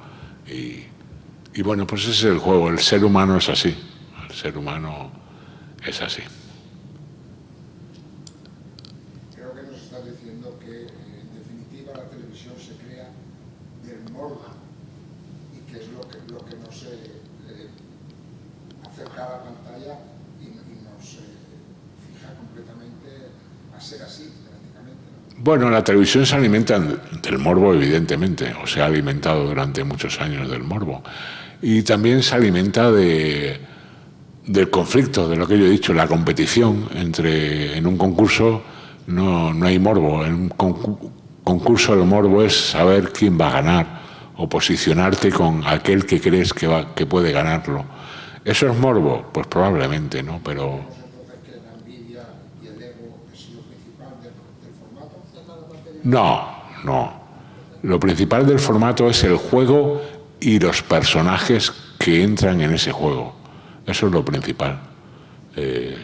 Y bueno, pues ese es el juego. El ser humano es así. El ser humano es así. Creo que nos estás diciendo que, en definitiva, la televisión se crea del morbo y que es lo que nos acerca a la pantalla y nos fija completamente a ser así, prácticamente, ¿no? Bueno, la televisión se alimenta del morbo, evidentemente, o se ha alimentado durante muchos años del morbo. Y también se alimenta del conflicto, de lo que yo he dicho, la competición en un concurso no hay morbo. En un concurso el morbo es saber quién va a ganar o posicionarte con aquel que crees que puede ganarlo. ¿Eso es morbo? Pues probablemente, ¿no? Pero... ¿Entonces que la envidia y el ego es lo principal del formato? No. Lo principal del formato es el juego y los personajes que entran en ese juego. Eso es lo principal.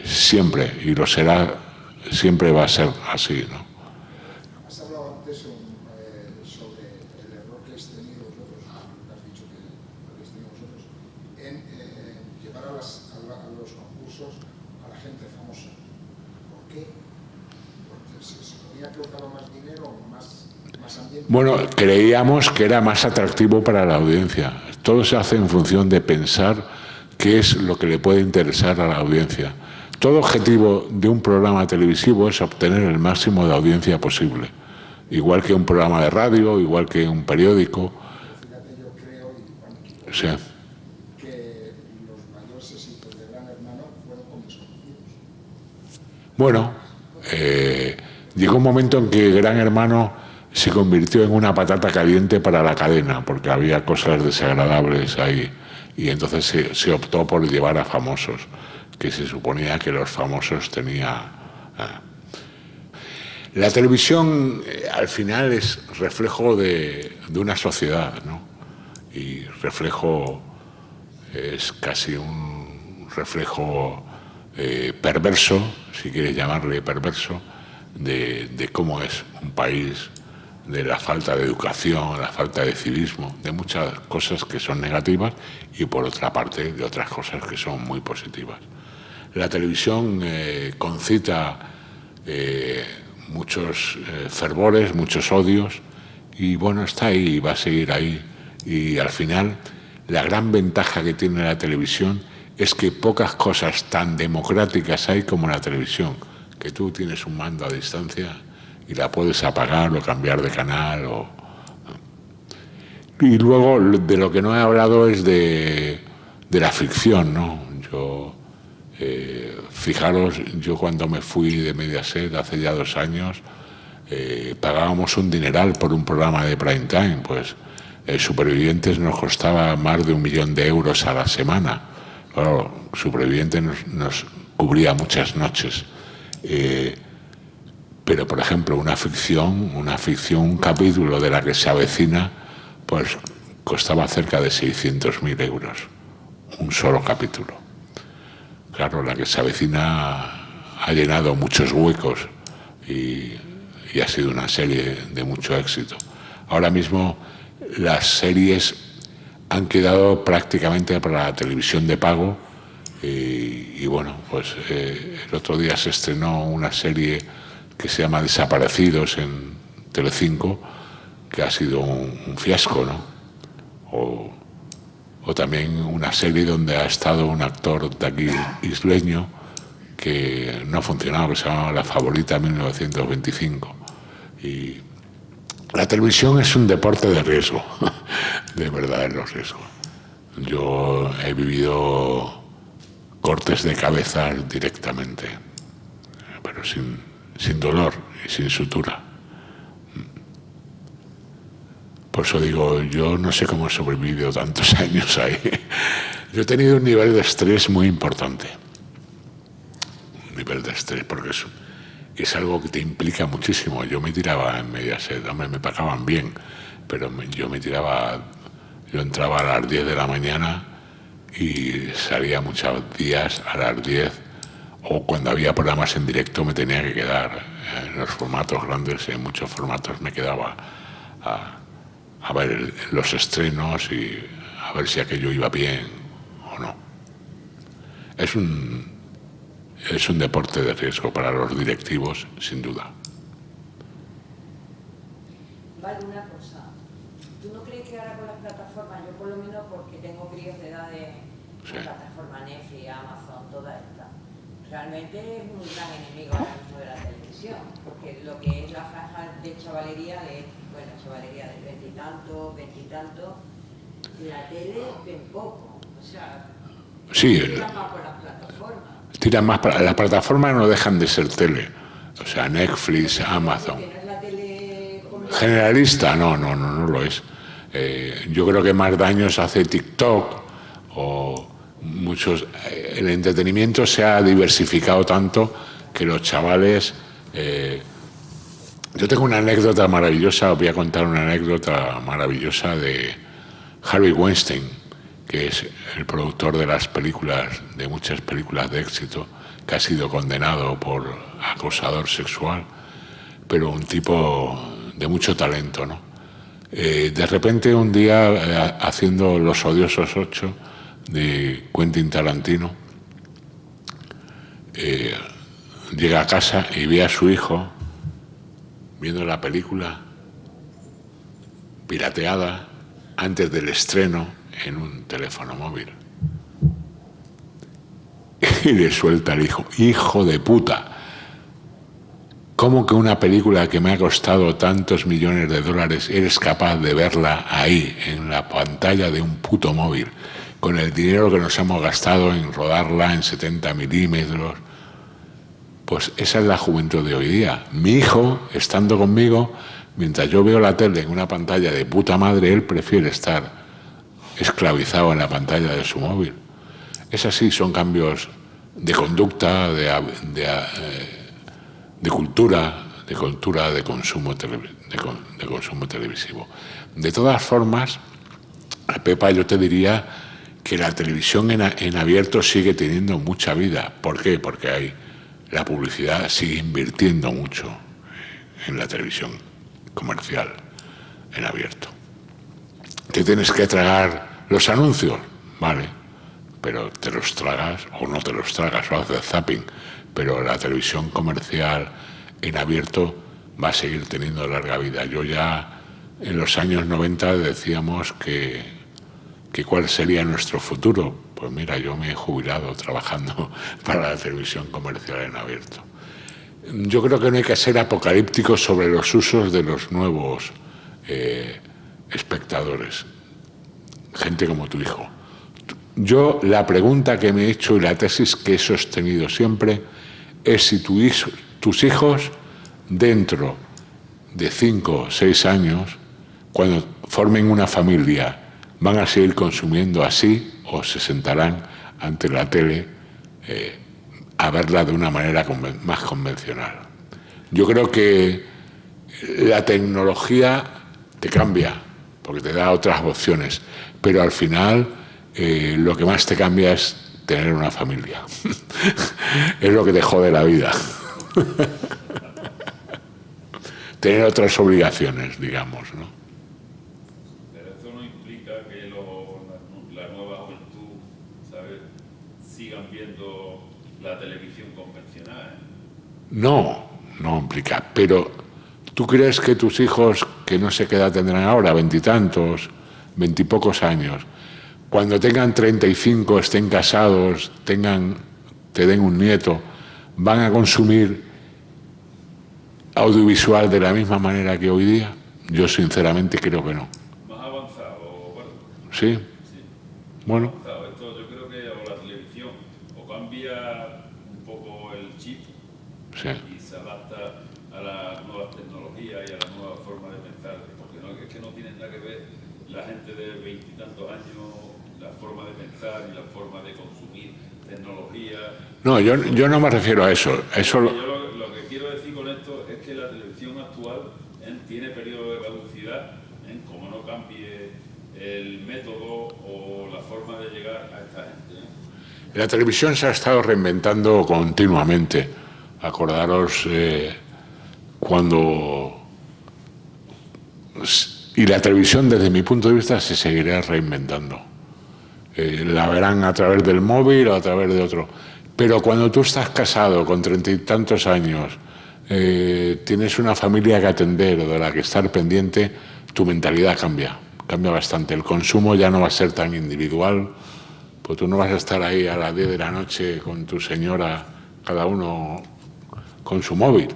Siempre, y lo será, siempre va a ser así, ¿no? Has hablado antes sobre el error que habéis tenido vosotros, has dicho que habéis tenido vosotros, en llevar a los concursos a la gente famosa. ¿Por qué? Porque se podía colocar más dinero o más ambiente. Bueno, creíamos que era más atractivo para la audiencia. Todo se hace en función de pensar qué es lo que le puede interesar a la audiencia. Todo objetivo de un programa televisivo es obtener el máximo de audiencia posible. Igual que un programa de radio, igual que un periódico. Fíjate, yo creo, sí, que los mayores éxitos de Gran Hermano fueron con desconocidos. Bueno, llegó un momento en que Gran Hermano se convirtió en una patata caliente para la cadena, porque había cosas desagradables ahí. Y entonces se optó por llevar a famosos, que se suponía que los famosos tenían... La televisión al final es reflejo de una sociedad, ¿no? Y reflejo es casi un reflejo perverso, si quieres llamarle perverso, de cómo es un país, de la falta de educación, la falta de civismo, de muchas cosas que son negativas y por otra parte de otras cosas que son muy positivas. La televisión concita muchos fervores, muchos odios, y bueno, está ahí y va a seguir ahí. Y al final, la gran ventaja que tiene la televisión es que pocas cosas tan democráticas hay como la televisión, que tú tienes un mando a distancia y la puedes apagar o cambiar de canal. Y luego, de lo que no he hablado es de la ficción, ¿no? Fijaros, yo cuando me fui de Mediaset hace ya 2 años, pagábamos un dineral por un programa de prime time, pues Supervivientes nos costaba más de 1 millón de euros a la semana. Claro, Supervivientes nos cubría muchas noches. Pero, por ejemplo, una ficción, un capítulo de La que se avecina, pues costaba cerca de 600.000 euros, un solo capítulo. Claro, La que se avecina ha llenado muchos huecos y ha sido una serie de mucho éxito. Ahora mismo las series han quedado prácticamente para la televisión de pago y bueno, pues el otro día se estrenó una serie que se llama Desaparecidos en Telecinco, que ha sido un fiasco, ¿no? O también una serie donde ha estado un actor de aquí isleño que no ha funcionado, que se llama La Favorita 1925. Y la televisión es un deporte de riesgo, de verdadero riesgo. Yo he vivido cortes de cabeza directamente, pero sin dolor y sin sutura. Por eso digo, yo no sé cómo he sobrevivido tantos años ahí. Yo he tenido un nivel de estrés muy importante. Un nivel de estrés, porque es algo que te implica muchísimo. Yo me tiraba en Mediaset, hombre, me pagaban bien, pero yo entraba a las 10 de la mañana y salía muchos días a las 10, o cuando había programas en directo me tenía que quedar en los formatos grandes, en muchos formatos me quedaba a ver los estrenos y a ver si aquello iba bien o no. Es un deporte de riesgo para los directivos, sin duda. Vale, una cosa. ¿Tú no crees que ahora con las plataformas, yo por lo menos porque tengo críos de edad de plataformas Netflix, Amazon, todas estas, realmente es un gran enemigo ahora mismo de la televisión? Porque lo que es la franja de chavalería, chavalería de 20 y tanto, la tele ven poco. O sea, sí, tiran más por las plataformas. Tiran más para las plataformas, no dejan de ser tele. O sea, Netflix, Amazon. ¿No es la tele generalista? No lo es. Yo creo que más daños hace TikTok o muchos. El entretenimiento se ha diversificado tanto que los chavales. Yo tengo una anécdota maravillosa, os voy a contar una anécdota maravillosa de Harvey Weinstein, que es el productor de las películas, de muchas películas de éxito, que ha sido condenado por acosador sexual, pero un tipo de mucho talento, ¿no? De repente un día, haciendo Los Odiosos 8 de Quentin Tarantino, llega a casa y ve a su hijo viendo la película pirateada antes del estreno en un teléfono móvil. Y le suelta al hijo: hijo de puta, ¿cómo que una película que me ha costado tantos millones de dólares eres capaz de verla ahí, en la pantalla de un puto móvil, con el dinero que nos hemos gastado en rodarla en 70 milímetros? Pues esa es la juventud de hoy día. Mi hijo, estando conmigo, mientras yo veo la tele en una pantalla de puta madre, él prefiere estar esclavizado en la pantalla de su móvil. Es así, son cambios de conducta, de cultura, de consumo televisivo. De todas formas, Pepa, yo te diría que la televisión en abierto sigue teniendo mucha vida. ¿Por qué? Porque la publicidad sigue invirtiendo mucho en la televisión comercial en abierto. ¿Te tienes que tragar los anuncios? Vale, pero te los tragas o no te los tragas, o haces zapping. Pero la televisión comercial en abierto va a seguir teniendo larga vida. Yo ya en los años 90 decíamos que cuál sería nuestro futuro. Pues mira, yo me he jubilado trabajando para la televisión comercial en abierto. Yo creo que no hay que ser apocalípticos sobre los usos de los nuevos espectadores, gente como tu hijo. Yo la pregunta que me he hecho y la tesis que he sostenido siempre es si tus hijos dentro de 5 o 6 años, cuando formen una familia, van a seguir consumiendo así o se sentarán ante la tele a verla de una manera más convencional. Yo creo que la tecnología te cambia, porque te da otras opciones, pero al final lo que más te cambia es tener una familia. Es lo que te jode la vida. Tener otras obligaciones, digamos, ¿no? Pero eso no implica que la nueva juventud, ¿sabes?, sigan viendo la televisión convencional, ¿eh? No implica, pero ¿tú crees que tus hijos, que no sé qué edad tendrán ahora, 20 y tantos, 20 y pocos años, cuando tengan 35, estén casados, te den un nieto, van a consumir audiovisual de la misma manera que hoy día? Yo sinceramente creo que no. Más avanzado, bueno. ¿Sí? Sí. Bueno. Esto yo creo que o la televisión o cambia un poco el chip, Sí. y se adapta a las nuevas tecnologías y a la nueva forma de pensar, porque es que no tienen nada que ver la gente de 20 y tantos años, la forma de pensar y la forma de consumir tecnología. No, yo no me refiero a eso. Yo lo que quiero decir con esto es que la televisión actual tiene periodo de caducidad, como no cambie el método o la forma de llegar a esta gente. La televisión se ha estado reinventando continuamente. Acordaros cuando... Y la televisión, desde mi punto de vista, se seguirá reinventando. La verán a través del móvil o a través de otro. Pero cuando tú estás casado con 30 y tantos años, tienes una familia que atender o de la que estar pendiente, tu mentalidad cambia bastante. El consumo ya no va a ser tan individual, pues tú no vas a estar ahí a las 10 de la noche con tu señora, cada uno con su móvil.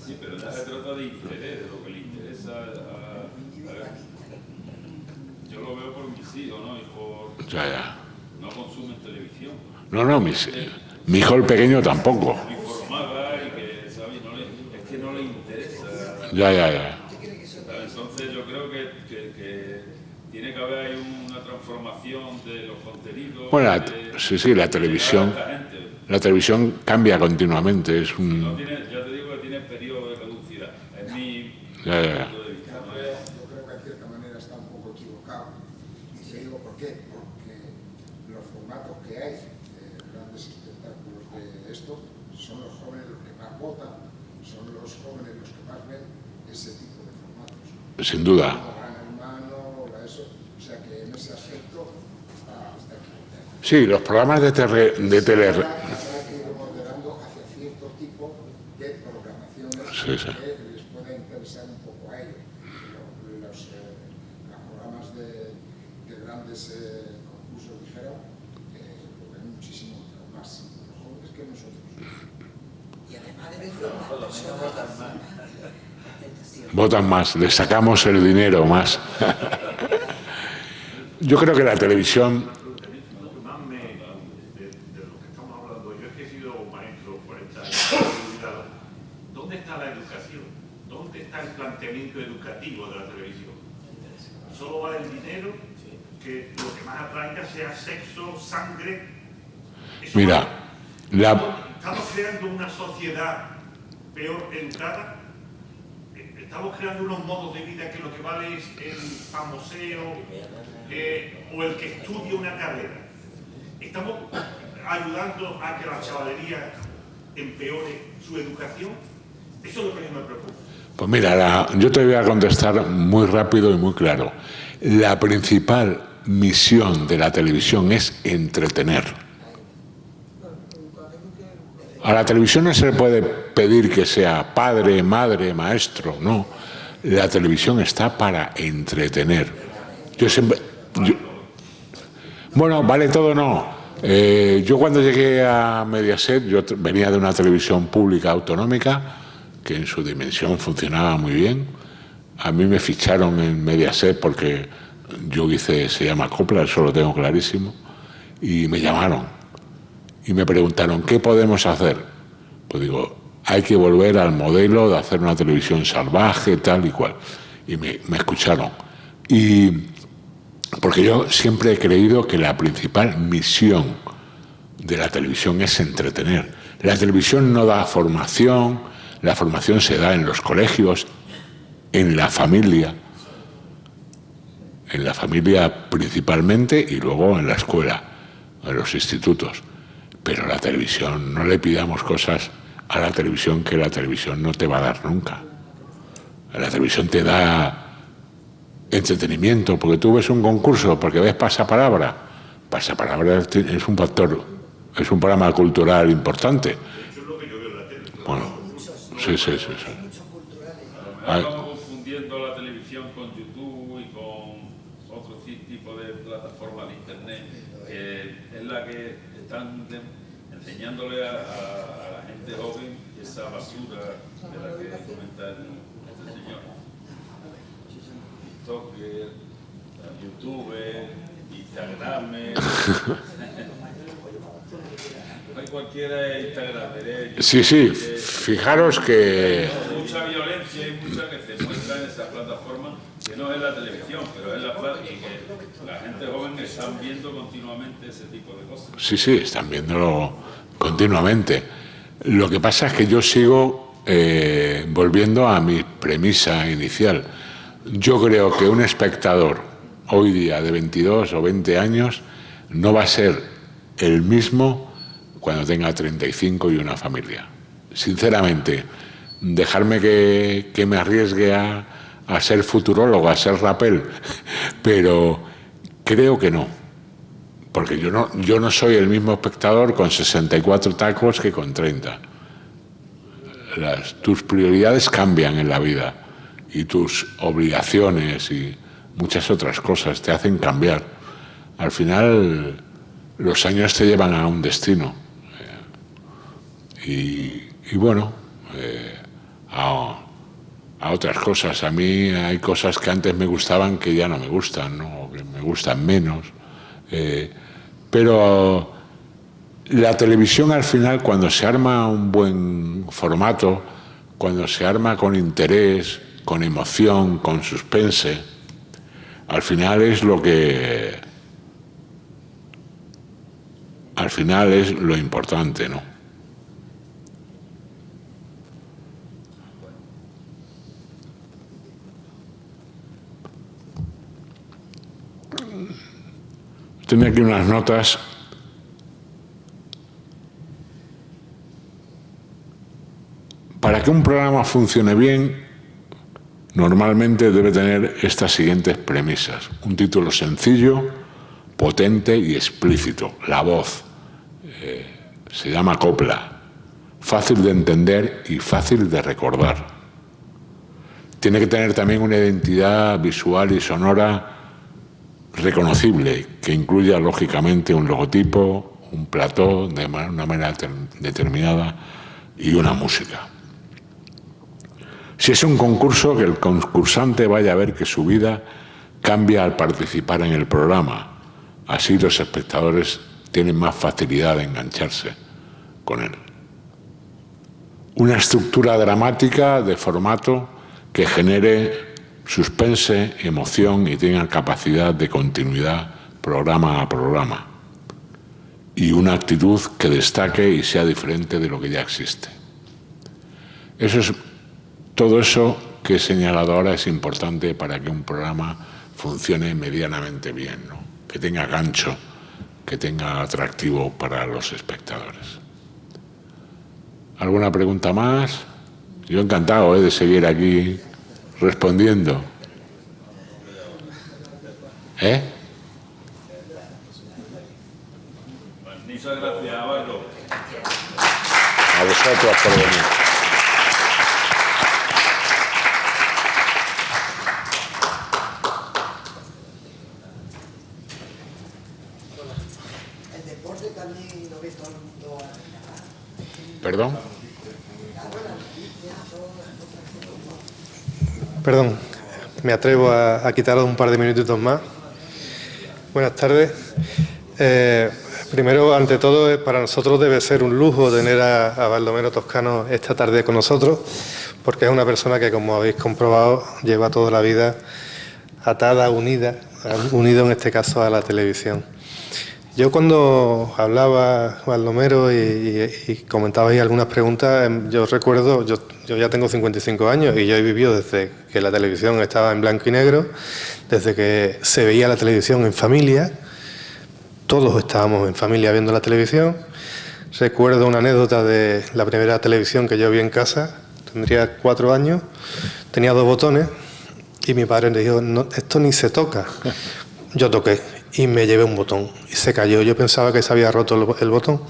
Sí, pero ya se trata de interés, de lo que le interesa yo lo veo por mis hijos, ¿no? Y por... Ya. No consumen televisión. No, mi hijo el pequeño tampoco. Informada y que, ¿sabes? Es que no le interesa. Ya. Entonces yo creo que tiene que haber ahí una transformación de los contenidos. Bueno, sí, la televisión. La televisión cambia continuamente. Es un... No tiene, ya te digo que tiene periodo de caducidad. Es mi Ya. punto de vista. Yo creo que en cierta manera está un poco equivocado. Y te digo por qué. Porque los formatos que hay, grandes espectáculos de esto, son los jóvenes los que más votan, son los jóvenes los que más ven ese tipo de formatos. Sin duda. Como Gran Hermano, eso. O sea que en ese aspecto está equivocado. Sí, los programas de tele... Habrá que ir moderando hacia cierto tipo de programaciones Sí. que les pueda interesar un poco a ellos. Pero los programas de grandes concursos, dijera, lo ven muchísimo más los jóvenes que nosotros. Y además de verlo más personas. Votan más, les sacamos el dinero más. Yo creo que la televisión... Lo que más de lo que estamos hablando, yo es que he sido maestro 40 años, ¿dónde está la educación? ¿Dónde está el planteamiento educativo de la televisión? Solo vale el dinero, que lo que más atraiga sea sexo, sangre. Eso Mira, ¿Estamos creando una sociedad peor educada? Estamos creando unos modos de vida que lo que vale es el famoseo o el que estudie una carrera. Estamos ayudando a que la chavalería empeore su educación. Eso es lo que a mí me preocupa. Pues mira, yo te voy a contestar muy rápido y muy claro. La principal misión de la televisión es entretener. A la televisión no se le puede pedir que sea padre, madre, maestro, no. La televisión está para entretener. Yo siempre... bueno, vale todo, no. Yo cuando llegué a Mediaset, yo venía de una televisión pública autonómica, que en su dimensión funcionaba muy bien. A mí me ficharon en Mediaset porque yo hice, se llama Copla, eso lo tengo clarísimo, y me llamaron y me preguntaron, ¿qué podemos hacer? Pues digo, hay que volver al modelo de hacer una televisión salvaje, tal y cual. Y me escucharon. Y porque yo siempre he creído que la principal misión de la televisión es entretener. La televisión no da formación, la formación se da en los colegios, en la familia principalmente, y luego en la escuela, en los institutos. Pero la televisión, no le pidamos cosas a la televisión que la televisión no te va a dar nunca. La televisión te da entretenimiento, porque tú ves un concurso, porque ves Pasapalabra. Pasapalabra es un factor, es un programa cultural importante. Eso es lo que yo veo en la tele. Bueno, sí. Estamos confundiendo la televisión con YouTube y con otro tipo de plataformas de internet, que es la que están enseñándole a la gente joven esa basura de la que comenta este señor. TikTok, YouTube, Instagram. No hay cualquiera Instagram. Sí, fijaros que... Mucha violencia y mucha que se muestra en esa plataforma, que no es la televisión, pero es la plataforma, y que la gente joven están viendo continuamente ese tipo de cosas. Sí, están viéndolo continuamente. Lo que pasa es que yo sigo volviendo a mi premisa inicial. Yo creo que un espectador hoy día de 22 o 20 años no va a ser el mismo cuando tenga 35 y una familia. Sinceramente, dejarme que me arriesgue a ser futurólogo, a ser rapel, pero creo que no. Porque yo no soy el mismo espectador con 64 tacos que con 30. Tus prioridades cambian en la vida y tus obligaciones y muchas otras cosas te hacen cambiar. Al final, los años te llevan a un destino. Y bueno, a otras cosas. A mí hay cosas que antes me gustaban que ya no me gustan, ¿no? Que me gustan menos. Pero la televisión al final, cuando se arma un buen formato, cuando se arma con interés, con emoción, con suspense, al final es lo que... Al final es lo importante, ¿no? Tenía aquí unas notas. Para que un programa funcione bien, normalmente debe tener estas siguientes premisas. Un título sencillo, potente y explícito. La voz. Se llama copla. Fácil de entender y fácil de recordar. Tiene que tener también una identidad visual y sonora reconocible, que incluya lógicamente un logotipo, un plató de una manera determinada y una música. Si es un concurso, que el concursante vaya a ver que su vida cambia al participar en el programa. Así los espectadores tienen más facilidad de engancharse con él. Una estructura dramática de formato que genere suspense, emoción y tenga capacidad de continuidad programa a programa. Y una actitud que destaque y sea diferente de lo que ya existe. Todo eso que he señalado ahora es importante para que un programa funcione medianamente bien, ¿no? Que tenga gancho, que tenga atractivo para los espectadores. ¿Alguna pregunta más? Yo encantado de seguir aquí respondiendo. Muchas gracias, Álvaro. A vosotros por venir. ¿Perdón? Perdón, me atrevo a quitaros un par de minutitos más. Buenas tardes. Primero, ante todo, para nosotros debe ser un lujo tener a Baldomero Toscano esta tarde con nosotros, porque es una persona que, como habéis comprobado, lleva toda la vida atada, unido en este caso a la televisión. Yo cuando hablaba Baldomero y comentabais algunas preguntas, yo recuerdo, yo ya tengo 55 años y yo he vivido desde que la televisión estaba en blanco y negro, desde que se veía la televisión en familia, todos estábamos en familia viendo la televisión. Recuerdo una anécdota de la primera televisión que yo vi en casa, tendría 4 años, tenía 2 botones y mi padre me dijo, no, esto ni se toca. Yo toqué y me llevé un botón y se cayó. Yo pensaba que se había roto el botón.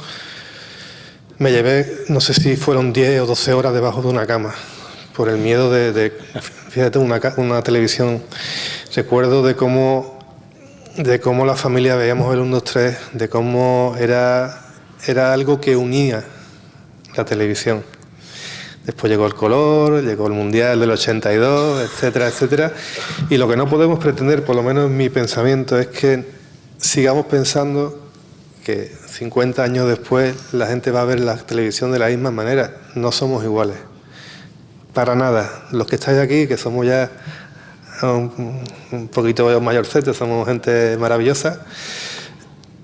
Me llevé, no sé si fueron 10 o 12 horas debajo de una cama por el miedo fíjate, una televisión. Recuerdo de cómo la familia veíamos el 1, 2, 3, de cómo era algo que unía la televisión. Después llegó el color, llegó el Mundial del 82, etcétera, etcétera. Y lo que no podemos pretender, por lo menos en mi pensamiento, es que sigamos pensando que 50 años después la gente va a ver la televisión de la misma manera. No somos iguales. Para nada. Los que estáis aquí, que somos ya un poquito mayorcetes, somos gente maravillosa,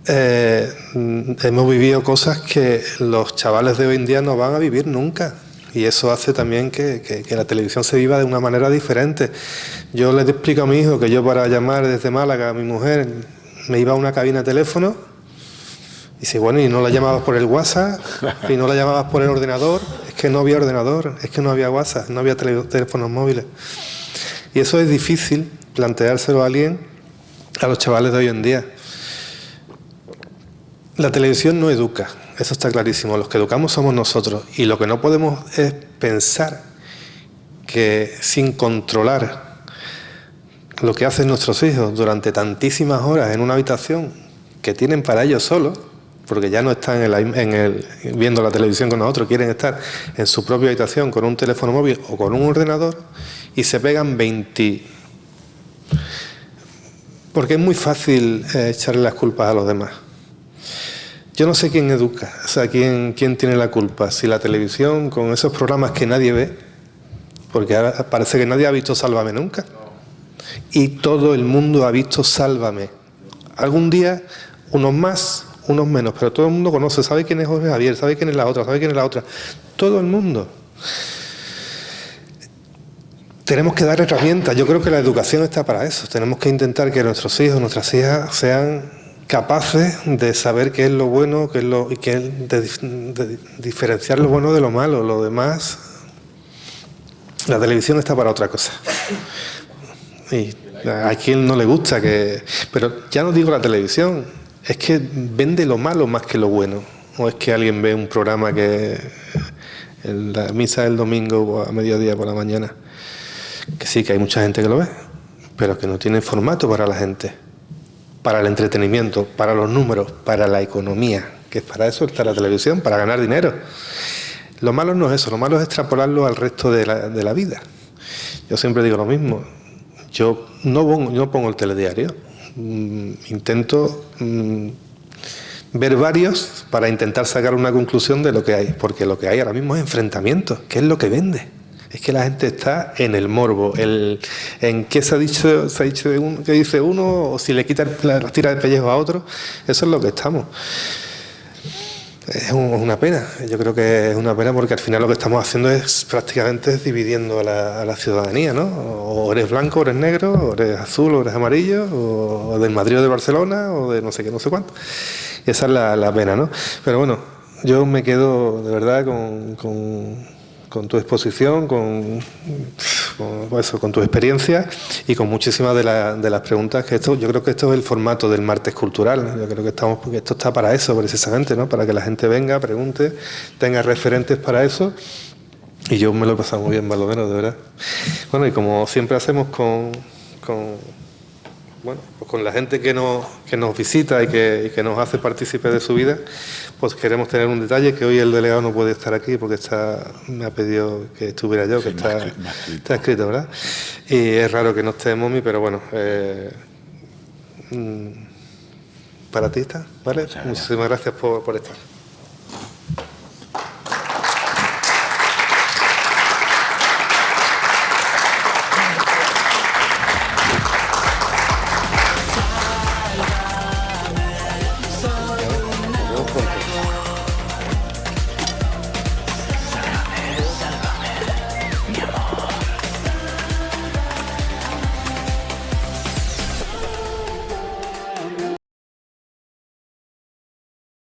hemos vivido cosas que los chavales de hoy en día no van a vivir nunca. Y eso hace también que la televisión se viva de una manera diferente. Yo le explico a mi hijo que yo, para llamar desde Málaga a mi mujer, me iba a una cabina de teléfono y dice, bueno, y no la llamabas por el WhatsApp y no la llamabas por el ordenador. Es que no había ordenador, es que no había WhatsApp, no había teléfonos móviles. Y eso es difícil planteárselo a alguien, a los chavales de hoy en día. La televisión no educa. Eso está clarísimo. Los que educamos somos nosotros. Y lo que no podemos es pensar que sin controlar lo que hacen nuestros hijos durante tantísimas horas en una habitación que tienen para ellos solos, porque ya no están viendo la televisión con nosotros, quieren estar en su propia habitación con un teléfono móvil o con un ordenador y se pegan 20. Porque es muy fácil echarle las culpas a los demás. Yo no sé quién educa, o sea, quién tiene la culpa. Si la televisión, con esos programas que nadie ve, porque ahora parece que nadie ha visto Sálvame nunca. Y todo el mundo ha visto Sálvame. Algún día, unos más, unos menos, pero todo el mundo conoce, sabe quién es Jorge Javier, sabe quién es la otra, sabe quién es la otra. Todo el mundo. Tenemos que dar herramientas. Yo creo que la educación está para eso. Tenemos que intentar que nuestros hijos, nuestras hijas sean capaces de saber qué es lo bueno, de diferenciar lo bueno de lo malo. Lo demás, la televisión está para otra cosa. Y a quien no le gusta pero ya no digo la televisión, es que vende lo malo más que lo bueno. O es que alguien ve un programa que en la misa del domingo a mediodía por la mañana, que sí, que hay mucha gente que lo ve, pero que no tiene formato para la gente, para el entretenimiento, para los números, para la economía, que es para eso está la televisión, para ganar dinero. Lo malo no es eso, lo malo es extrapolarlo al resto de la vida. Yo siempre digo lo mismo, yo no pongo el telediario, intento ver varios para intentar sacar una conclusión de lo que hay, porque lo que hay ahora mismo es enfrentamiento, que es lo que vende. Es que la gente está en el morbo, en qué se ha dicho qué dice uno, o si le tira el pellejo a otro. Eso es lo que estamos. Es una pena, yo creo que es una pena porque al final lo que estamos haciendo es prácticamente dividiendo a la ciudadanía, ¿no? O eres blanco, o eres negro, o eres azul, o eres amarillo, o del Madrid o de Barcelona, o de no sé qué, no sé cuánto. Y esa es la pena, ¿no? Pero bueno, yo me quedo de verdad con tu exposición, con tu experiencia y con muchísimas de las preguntas yo creo que esto es el formato del martes cultural. Yo creo que esto está para eso precisamente, ¿no? Para que la gente venga, pregunte, tenga referentes para eso. Y yo me lo he pasado muy bien, más o menos, de verdad. Bueno, y como siempre hacemos con la gente que nos visita y que nos hace partícipe de su vida, pues queremos tener un detalle, que hoy el delegado no puede estar aquí porque me ha pedido que estuviera yo, que está escrito, ¿verdad? Y es raro que no esté Momi, pero bueno, para ti está, ¿vale? Muchísimas gracias por estar.